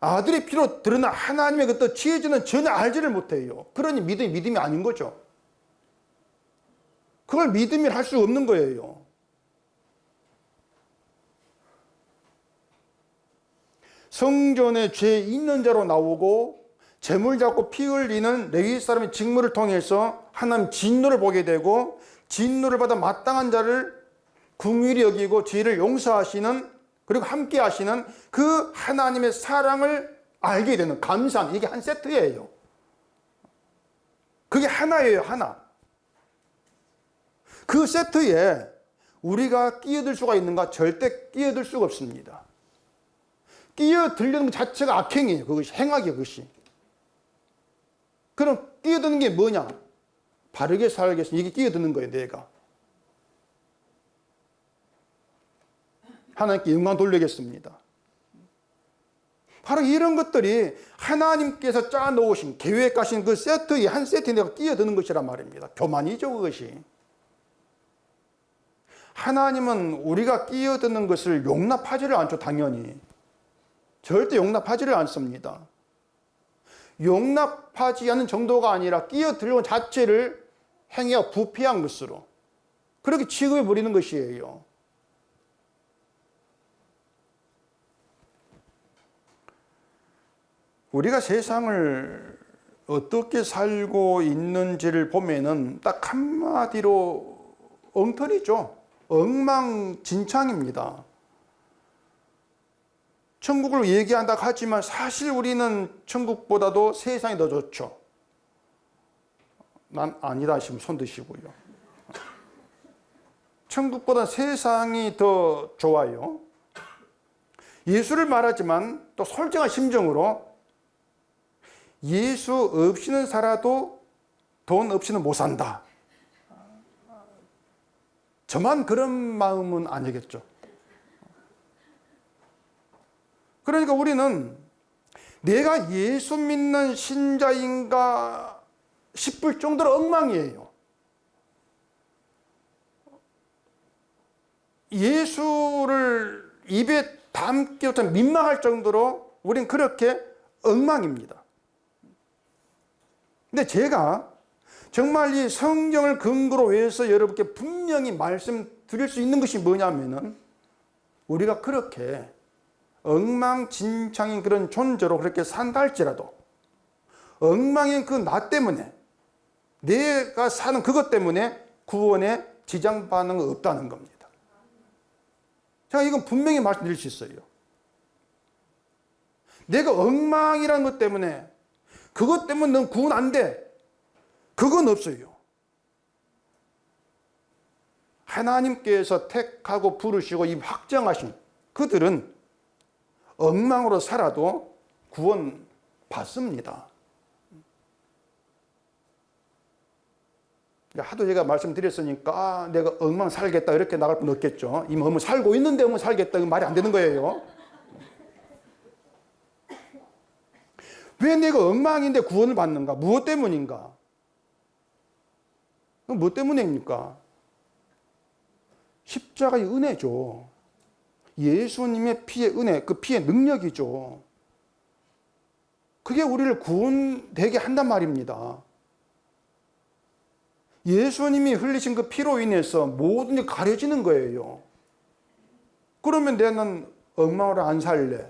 아들의 피로 드러난 하나님의 그 또 지혜주는 전혀 알지를 못해요. 그러니 믿음이 아닌 거죠. 그걸 믿음이라 할 수 없는 거예요. 성전에 죄 있는 자로 나오고 재물 잡고 피 흘리는 레위 사람의 직무를 통해서 하나님 진노를 보게 되고, 진노를 받아 마땅한 자를 긍휼히 여기고 죄를 용서하시는, 그리고 함께 하시는 그 하나님의 사랑을 알게 되는, 감사함, 이게 한 세트예요. 그게 하나예요, 하나. 그 세트에 우리가 끼어들 수가 있는가? 절대 끼어들 수가 없습니다. 끼어들려는 것 자체가 악행이에요. 그것이 행악이에요, 그것이. 그럼 끼어드는 게 뭐냐? 바르게 살겠습니다. 이게 끼어드는 거예요, 내가. 하나님께 영광 돌리겠습니다. 바로 이런 것들이 하나님께서 짜 놓으신, 계획하신 그 세트의 한 세트에 내가 끼어드는 것이란 말입니다. 교만이죠, 그것이. 하나님은 우리가 끼어드는 것을 용납하지를 않죠, 당연히. 절대 용납하지를 않습니다. 용납하지 않는 정도가 아니라 끼어들려는 자체를 행위가 부패한 것으로 그렇게 취급해 버리는 것이에요. 우리가 세상을 어떻게 살고 있는지를 보면은 딱 한마디로 엉터리죠. 엉망진창입니다. 천국을 얘기한다고 하지만 사실 우리는 천국보다도 세상이 더 좋죠. 난 아니다 하시면 손 드시고요. 천국보다 세상이 더 좋아요. 예수를 말하지만 또 솔직한 심정으로 예수 없이는 살아도 돈 없이는 못 산다. 저만 그런 마음은 아니겠죠. 그러니까 우리는 내가 예수 믿는 신자인가 싶을 정도로 엉망이에요. 예수를 입에 담기 민망할 정도로 우린 그렇게 엉망입니다. 근데 제가 정말 이 성경을 근거로 해서 여러분께 분명히 말씀드릴 수 있는 것이 뭐냐면은, 우리가 그렇게 엉망진창인 그런 존재로 그렇게 산다 할지라도 엉망인 그 나 때문에, 내가 사는 그것 때문에 구원에 지장 반응은 없다는 겁니다. 제가 이건 분명히 말씀드릴 수 있어요. 내가 엉망이라는 것 때문에, 그것 때문에 넌 구원 안 돼, 그건 없어요. 하나님께서 택하고 부르시고 이 확정하신 그들은 엉망으로 살아도 구원 받습니다. 하도 제가 말씀드렸으니까 내가 엉망 살겠다 이렇게 나갈 분 없겠죠. 이미 엉망 살고 있는데 엉망 살겠다, 이건 말이 안 되는 거예요. 왜 내가 엉망인데 구원을 받는가? 무엇 때문인가? 무엇 때문입니까? 십자가의 은혜죠. 예수님의 피의 은혜, 그 피의 능력이죠. 그게 우리를 구원되게 한단 말입니다. 예수님이 흘리신 그 피로 인해서 모든 게 가려지는 거예요. 그러면 나는 엉망으로 안 살래.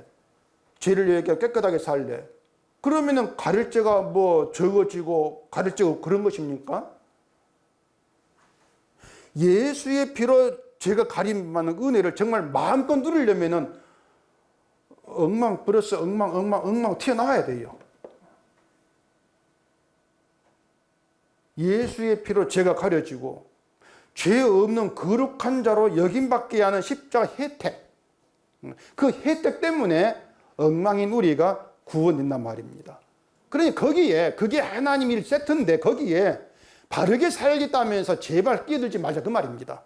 죄를 얘기하고 깨끗하게 살래. 그러면은 가릴 죄가 뭐 적어지고 가릴 죄가 그런 것입니까? 예수의 피로 죄가 가림받는 은혜를 정말 마음껏 누리려면은 엉망 플러스 엉망 튀어나와야 돼요. 예수의 피로 죄가 가려지고 죄 없는 거룩한 자로 여김받게 하는 십자가 혜택, 그 혜택 때문에 엉망인 우리가 구원된단 말입니다. 그러니 거기에 그게 하나님 일 세트인데 거기에 바르게 살겠다면서 제발 끼어들지 말자 그 말입니다.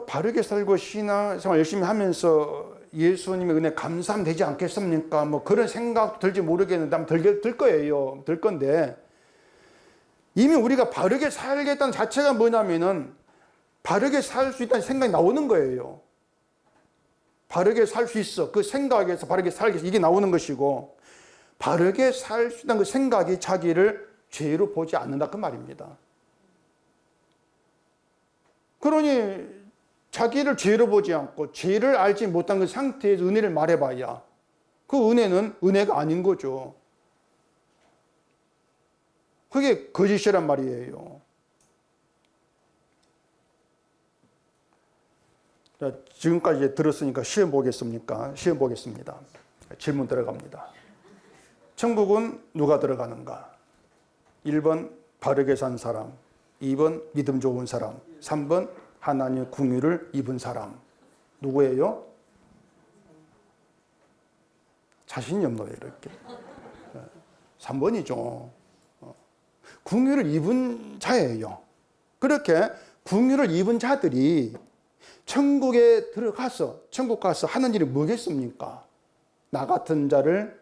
바르게 살고 신앙생활 열심히 하면서 예수님의 은혜 감사하면 되지 않겠습니까? 뭐 그런 생각도 들지 모르겠는데 아마 들 거예요. 들 건데 이미 우리가 바르게 살겠다는 자체가 뭐냐면은 바르게 살 수 있다는 생각이 나오는 거예요. 바르게 살 수 있어. 그 생각에서 바르게 살겠어. 이게 나오는 것이고 바르게 살 수 있다는 그 생각이 자기를 죄로 보지 않는다 그 말입니다. 그러니 자기를 죄로 보지 않고 죄를 알지 못한 그 상태에서 은혜를 말해봐야 그 은혜는 은혜가 아닌 거죠. 그게 거짓이란 말이에요. 자, 지금까지 들었으니까 시험 보겠습니까? 시험 보겠습니다. 질문 들어갑니다. 천국은 누가 들어가는가? 1번 바르게 산 사람, 2번 믿음 좋은 사람, 3번 하나님의 긍휼을 입은 사람. 누구예요? 자신이 없노 이렇게. 3번이죠. 긍휼을 입은 자예요. 그렇게 긍휼을 입은 자들이 천국에 들어가서 천국 가서 하는 일이 뭐겠습니까? 나 같은 자를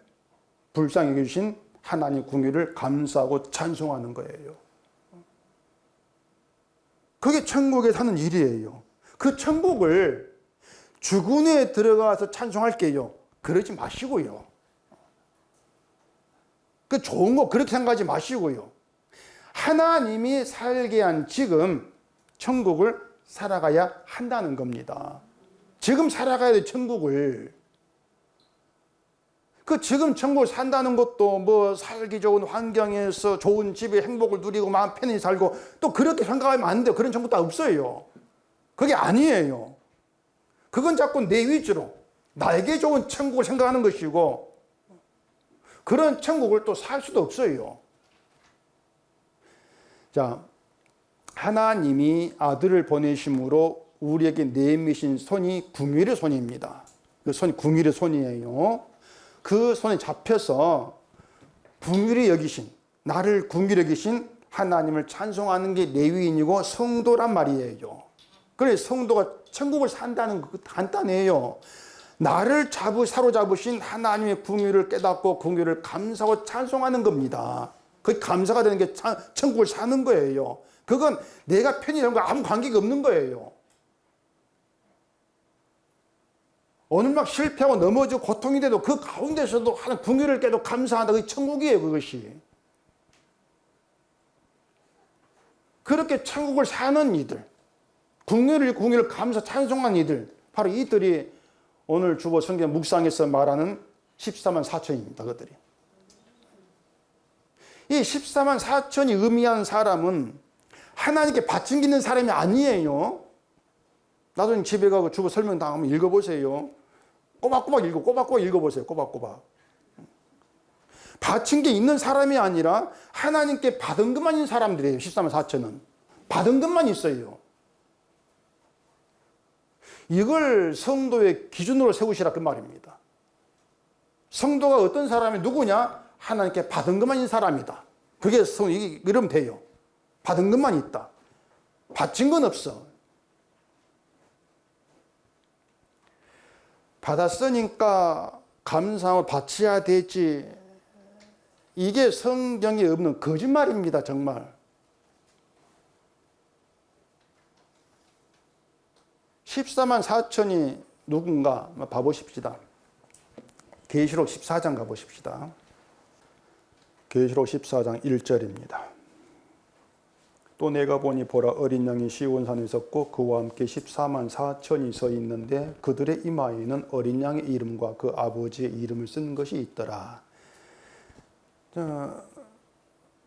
불쌍히 여기신 하나님 긍휼을 감사하고 찬송하는 거예요. 그게 천국에 사는 일이에요. 그 천국을 죽은 후에 들어가서 찬송할게요. 그러지 마시고요. 그 좋은 거 그렇게 생각하지 마시고요. 하나님이 살게 한 지금 천국을 살아가야 한다는 겁니다. 지금 살아가야 돼 천국을. 그 지금 천국을 산다는 것도 뭐 살기 좋은 환경에서 좋은 집에 행복을 누리고 마음 편히 살고 또 그렇게 생각하면 안 돼요. 그런 천국 다 없어요. 그게 아니에요. 그건 자꾸 내 위주로 나에게 좋은 천국을 생각하는 것이고 그런 천국을 또 살 수도 없어요. 자, 하나님이 아들을 보내심으로 우리에게 내미신 손이 긍휼의 손입니다. 그 손이 긍휼의 손이에요. 그 손에 잡혀서 긍휼히 여기신, 나를 긍휼히 여기신 하나님을 찬송하는 게 레위인이고 성도란 말이에요. 그래서 성도가 천국을 산다는 거 간단해요. 나를 사로잡으신 하나님의 긍휼을 깨닫고 긍휼을 감사하고 찬송하는 겁니다. 그게 감사가 되는 게 천국을 사는 거예요. 그건 내가 편히 사는 거 아무 관계가 없는 거예요. 오늘 막 실패하고 넘어지고 고통이 돼도 그 가운데서도 하는 긍휼을 깨도 감사한다. 그게 천국이에요, 그것이. 그렇게 천국을 사는 이들, 긍휼을 감사 찬송한 이들, 바로 이들이 오늘 주보 성경 묵상에서 말하는 14만 4천입니다. 그들이. 이 14만 4천이 의미하는 사람은 하나님께 바친 있는 사람이 아니에요. 나중에 집에 가고 주보 설명 당하면 읽어보세요. 꼬박꼬박 읽어보세요. 꼬박꼬박. 바친 게 있는 사람이 아니라 하나님께 받은 것만 있는 사람들이에요. 14만 4천은. 받은 것만 있어요. 이걸 성도의 기준으로 세우시라 그 말입니다. 성도가 어떤 사람이 누구냐? 하나님께 받은 것만 있는 사람이다. 그게 이러면 돼요. 받은 것만 있다. 바친 건 없어. 받았으니까 감사하고 바쳐야 되지. 이게 성경에 없는 거짓말입니다. 정말. 14만 4천이 누군가 봐보십시다. 계시록 14장 가보십시다. 계시록 14장 1절입니다. 또 내가 보니 보라 어린 양이 시온산에 섰고 그와 함께 14만 4천이 서 있는데 그들의 이마에는 어린 양의 이름과 그 아버지의 이름을 쓴 것이 있더라.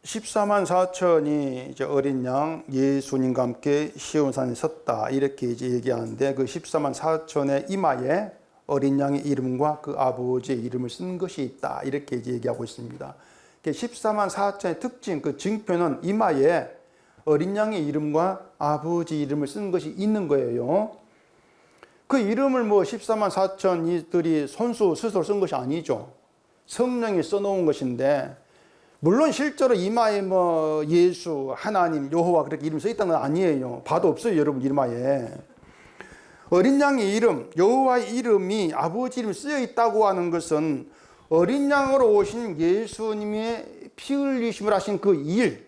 14만 4천이 이제 어린 양 예수님과 함께 시온산에 섰다 이렇게 이제 얘기하는데 그 14만 4천의 이마에 어린 양의 이름과 그 아버지의 이름을 쓴 것이 있다 이렇게 이제 얘기하고 있습니다. 14만 4천의 특징 그 징표는 이마에 어린 양의 이름과 아버지 이름을 쓴 것이 있는 거예요. 그 이름을 뭐 14만 4천 이들이 손수 스스로 쓴 것이 아니죠. 성령이 써놓은 것인데 물론 실제로 이마에 뭐 예수, 하나님, 여호와 그렇게 이름 써 있다는 건 아니에요. 봐도 없어요, 여러분 이마에. 어린 양의 이름, 여호와의 이름이 아버지 이름 쓰여 있다고 하는 것은 어린 양으로 오신 예수님의 피 흘리심을 하신 그 일,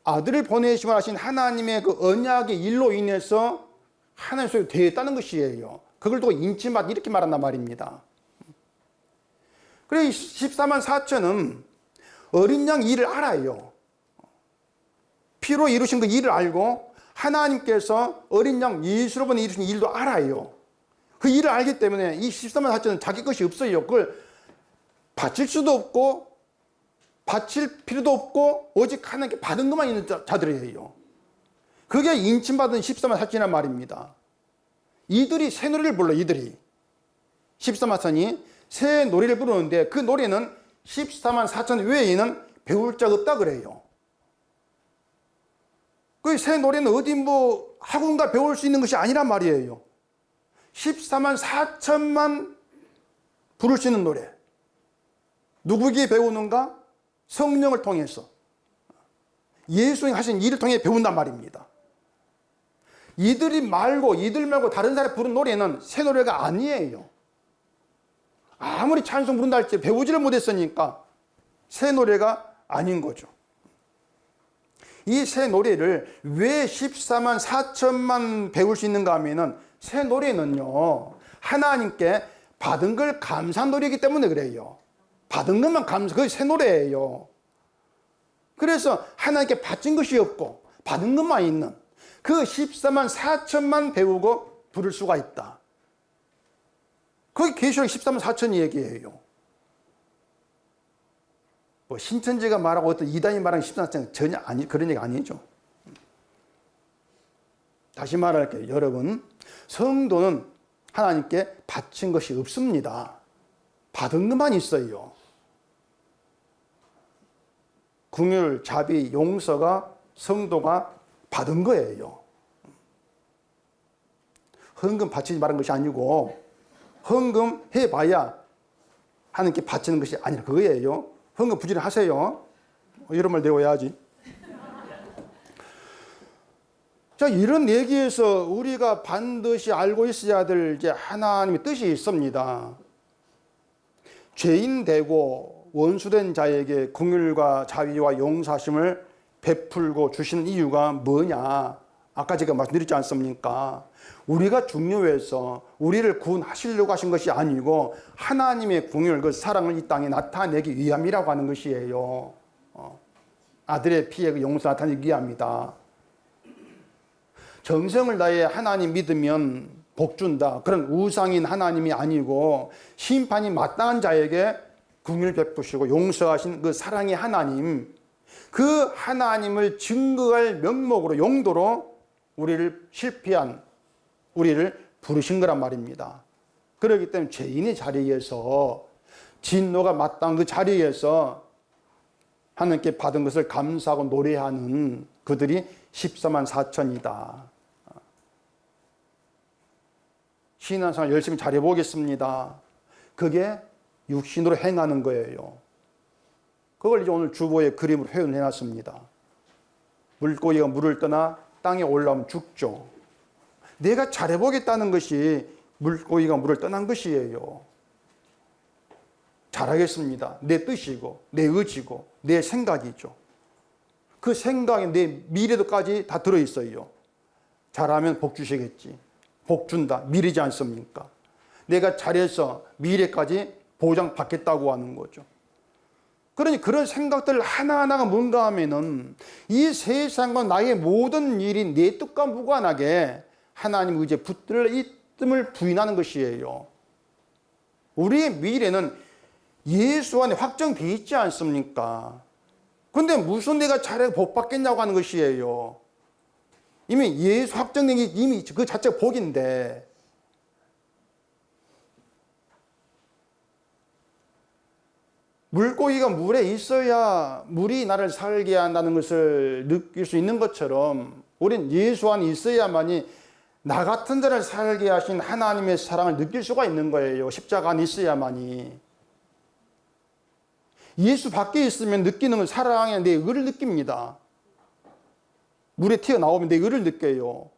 아들을 보내심을 하신 하나님의 그 언약의 일로 인해서 하나님 소유가 되었다는 것이에요. 그걸 두고 인침받 이렇게 말한단 말입니다. 그래 14만 4천은 어린 양 일을 알아요. 피로 이루신 그 일을 알고 하나님께서 어린 양 예수로 보내 이루신 일도 알아요. 그 일을 알기 때문에 이 14만 4천은 자기 것이 없어요. 그걸 바칠 수도 없고 바칠 필요도 없고 오직 하나님께 받은 것만 있는 자들이에요. 그게 인침받은 14만 4천이란 말입니다. 이들이 새 노래를 불러. 이들이 14만 4천이 새 노래를 부르는데 그 노래는 14만 4천 외에는 배울 자가 없다 그래요. 그 새 노래는 어디 뭐 학원가 배울 수 있는 것이 아니란 말이에요. 14만 4천만 부를 수 있는 노래. 누구에게 배우는가? 성령을 통해서 예수님 하신 일을 통해 배운단 말입니다. 이들 말고 다른 사람이 부른 노래는 새 노래가 아니에요. 아무리 찬송 부른다 할지 배우지를 못했으니까 새 노래가 아닌 거죠. 이 새 노래를 왜 14만 4천만 배울 수 있는가 하면은 새 노래는요 하나님께 받은 걸 감사한 노래이기 때문에 그래요. 받은 것만 그게 새 노래예요. 그래서 하나님께 바친 것이 없고 받은 것만 있는 그 14만 4천만 배우고 부를 수가 있다. 그게 계시록 14만 4천 얘기예요. 뭐 신천지가 말하고 어떤 이단이 말하는 14만 4천 전혀 그런 얘기 아니죠. 다시 말할게요. 여러분, 성도는 하나님께 바친 것이 없습니다. 받은 것만 있어요. 긍휼, 자비, 용서가 성도가 받은 거예요. 헌금 바치지 말은 것이 아니고 헌금 해봐야 하나님께 바치는 것이 아니라 그거예요. 헌금 부지런히 하세요. 이런 말 내워야지. 자, 이런 얘기에서 우리가 반드시 알고 있어야 될 이제 하나님의 뜻이 있습니다. 죄인 되고 원수된 자에게 긍휼과 자비와 용서하심을 베풀고 주시는 이유가 뭐냐? 아까 제가 말씀드렸지 않습니까? 우리가 중요해서 우리를 구원하시려고 하신 것이 아니고 하나님의 긍휼, 그 사랑을 이 땅에 나타내기 위함이라고 하는 것이에요. 아들의 피에 그 용서 나타내기 위함이다. 정성을 다해 하나님 믿으면 복 준다. 그런 우상인 하나님이 아니고 심판이 마땅한 자에게 긍휼 베푸시고 용서하신 그 사랑의 하나님, 그 하나님을 증거할 명목으로 용도로 우리를 실패한 우리를 부르신 거란 말입니다. 그렇기 때문에 죄인의 자리에서 진노가 마땅한 그 자리에서 하나님께 받은 것을 감사하고 노래하는 그들이 14만 4천이다. 신앙생활 열심히 잘해보겠습니다. 그게 육신으로 행하는 거예요. 그걸 이제 오늘 주보의 그림으로 표현해놨습니다. 물고기가 물을 떠나 땅에 올라오면 죽죠. 내가 잘해보겠다는 것이 물고기가 물을 떠난 것이에요. 잘하겠습니다. 내 뜻이고 내 의지고 내 생각이죠. 그 생각에 내 미래도까지 다 들어있어요. 잘하면 복 주시겠지. 복 준다. 미래지 않습니까? 내가 잘해서 미래까지 보장받겠다고 하는 거죠. 그러니 그런 생각들 하나하나가 뭔가 하면은 이 세상과 나의 모든 일이 내 뜻과 무관하게 하나님 의지에 붙들 이 뜸을 부인하는 것이에요. 우리의 미래는 예수 안에 확정되어 있지 않습니까? 근데 무슨 내가 잘해 복 받겠냐고 하는 것이에요. 이미 예수 확정된 게 이미 그 자체가 복인데, 물고기가 물에 있어야 물이 나를 살게 한다는 것을 느낄 수 있는 것처럼 우린 예수 안에 있어야만이 나 같은 자를 살게 하신 하나님의 사랑을 느낄 수가 있는 거예요. 십자가 안에 있어야만이. 예수 밖에 있으면 느끼는 건 사랑의 내 의를 느낍니다. 물에 튀어나오면 내 의를 느껴요.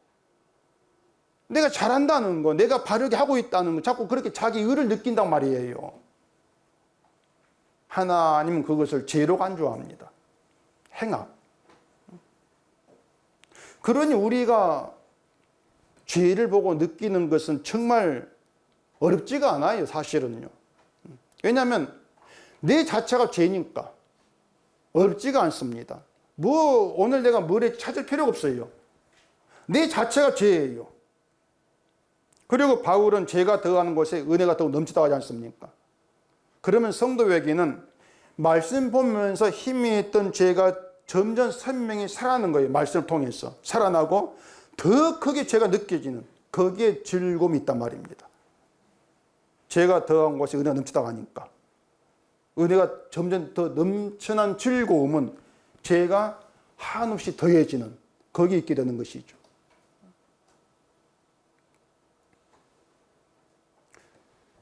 내가 잘한다는 거, 내가 바르게 하고 있다는 거, 자꾸 그렇게 자기 의를 느낀단 말이에요. 하나님은 그것을 죄로 간주합니다. 행악. 그러니 우리가 죄를 보고 느끼는 것은 정말 어렵지가 않아요, 사실은요. 왜냐하면 내 자체가 죄니까 어렵지가 않습니다. 뭐 오늘 내가 뭐래 찾을 필요가 없어요. 내 자체가 죄예요. 그리고 바울은 죄가 더하는 곳에 은혜가 더욱 넘치다고 하지 않습니까? 그러면 성도에게는 말씀 보면서 힘이 있던 죄가 점점 선명히 살아나는 거예요. 말씀을 통해서 살아나고 더 크게 죄가 느껴지는, 거기에 즐거움이 있단 말입니다. 죄가 더한 곳에 은혜가 넘치다고 하니까 은혜가 점점 더 넘쳐난 즐거움은 죄가 한없이 더해지는, 거기에 있게 되는 것이죠.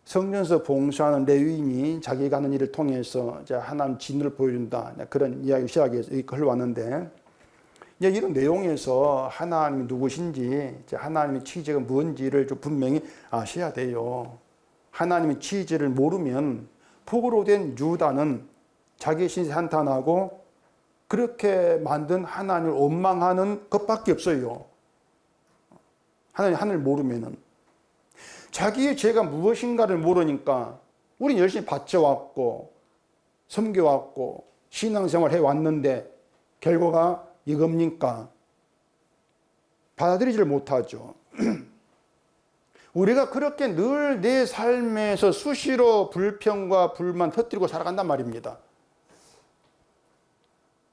성전에서 봉사하는 레위인이 자기가 하는 일을 통해서 이제 하나님 진리를 보여준다, 그런 이야기 시작해서 흘러왔는데, 이제 이런 내용에서 하나님이 누구신지, 이제 하나님의 취지가 뭔지를 좀 분명히 아셔야 돼요. 하나님의 취지를 모르면 포로로 된 유다는 자기 신세 한탄하고 그렇게 만든 하나님을 원망하는 것밖에 없어요. 하나님을 모르면은. 자기의 죄가 무엇인가를 모르니까 우린 열심히 바쳐왔고 섬겨왔고 신앙생활 해왔는데 결과가 이겁니까? 받아들이지를 못하죠. 우리가 그렇게 늘 내 삶에서 수시로 불평과 불만 터뜨리고 살아간단 말입니다.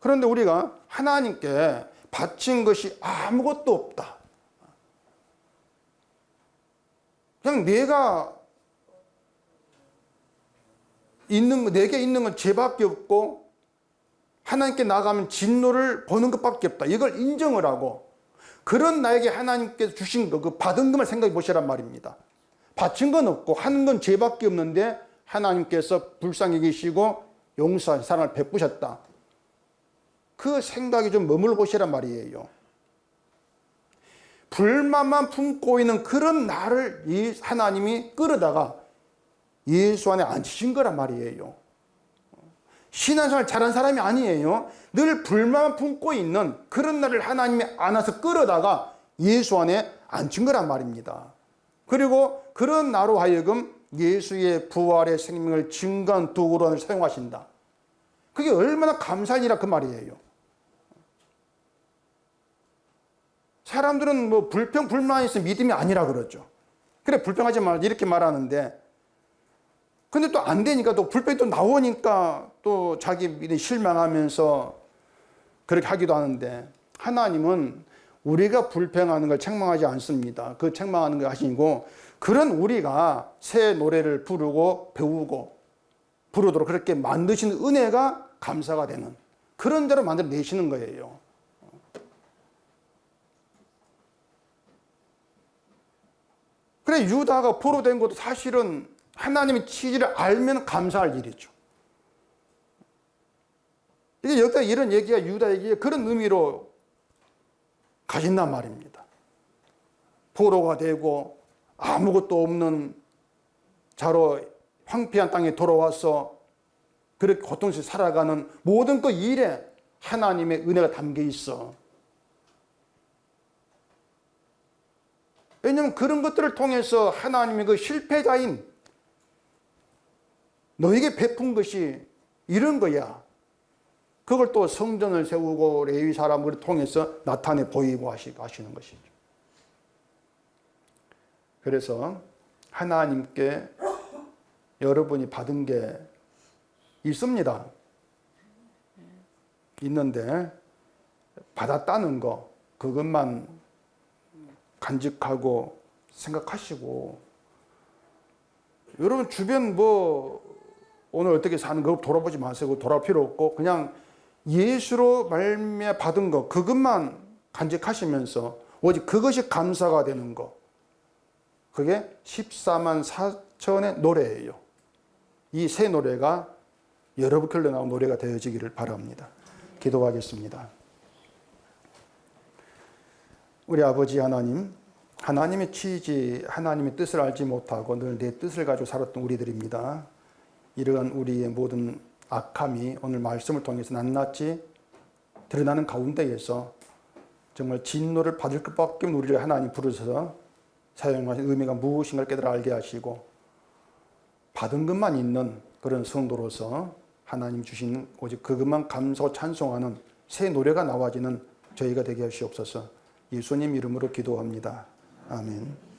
그런데 우리가 하나님께 바친 것이 아무것도 없다. 그냥 내가 내게 있는 건 죄밖에 없고 하나님께 나가면 진노를 보는 것밖에 없다. 이걸 인정을 하고, 그런 나에게 하나님께서 주신 거, 그 받은 것만 생각해 보시란 말입니다. 바친 건 없고 하는 건 죄밖에 없는데 하나님께서 불쌍히 계시고 용서하신 사랑을 베푸셨다. 그 생각이 좀 머물러 보시란 말이에요. 불만만 품고 있는 그런 나를 하나님이 끌어다가 예수 안에 앉히신 거란 말이에요. 신앙생활 잘한 사람이 아니에요. 늘 불만만 품고 있는 그런 나를 하나님이 안아서 끌어다가 예수 안에 앉힌 거란 말입니다. 그리고 그런 나로 하여금 예수의 부활의 생명을 증거한 도구로 사용하신다. 그게 얼마나 감사한 일이라 그 말이에요. 사람들은 뭐 불평, 불만이 있으면 믿음이 아니라 그러죠. 그래, 불평하지 말라 이렇게 말하는데, 근데 또 안 되니까 또 불평이 또 나오니까 또 자기 믿음이 실망하면서 그렇게 하기도 하는데, 하나님은 우리가 불평하는 걸 책망하지 않습니다. 그 책망하는 걸 하시고, 그런 우리가 새 노래를 부르고 배우고 부르도록 그렇게 만드시는 은혜가 감사가 되는 그런 대로 만들어 내시는 거예요. 그래, 유다가 포로된 것도 사실은 하나님의 취지를 알면 감사할 일이죠. 이게 여기다 이런 얘기가 유다에게 그런 의미로 가진단 말입니다. 포로가 되고 아무것도 없는 자로 황폐한 땅에 돌아와서 그렇게 고통스럽게 살아가는 모든 그 일에 하나님의 은혜가 담겨 있어. 왜냐하면 그런 것들을 통해서 하나님의 그 실패자인 너에게 베푼 것이 이런 거야. 그걸 또 성전을 세우고 레위 사람을 통해서 나타내 보이고 하시는 것이죠. 그래서 하나님께 여러분이 받은 게 있습니다. 있는데 받았다는 거 그것만 간직하고 생각하시고, 여러분 주변 뭐 오늘 어떻게 사는 거 돌아보지 마세요. 돌아볼 필요 없고 그냥 예수로 말미암아 받은 거 그것만 간직하시면서 오직 그것이 감사가 되는 거, 그게 14만 4천의 노래예요. 이 새 노래가 여러분 흘러 나온 노래가 되어지기를 바랍니다. 기도하겠습니다. 우리 아버지 하나님, 하나님의 취지, 하나님의 뜻을 알지 못하고 늘 내 뜻을 가지고 살았던 우리들입니다. 이러한 우리의 모든 악함이 오늘 말씀을 통해서 낱낱이 드러나는 가운데에서 정말 진노를 받을 것밖에 없는 우리를 하나님 부르셔서 사용하신 의미가 무엇인가를 깨달아 알게 하시고 받은 것만 있는 그런 성도로서 하나님 주신 오직 그것만 감사하고 찬송하는 새 노래가 나와지는 저희가 되게 하시옵소서. 예수님 이름으로 기도합니다. 아멘.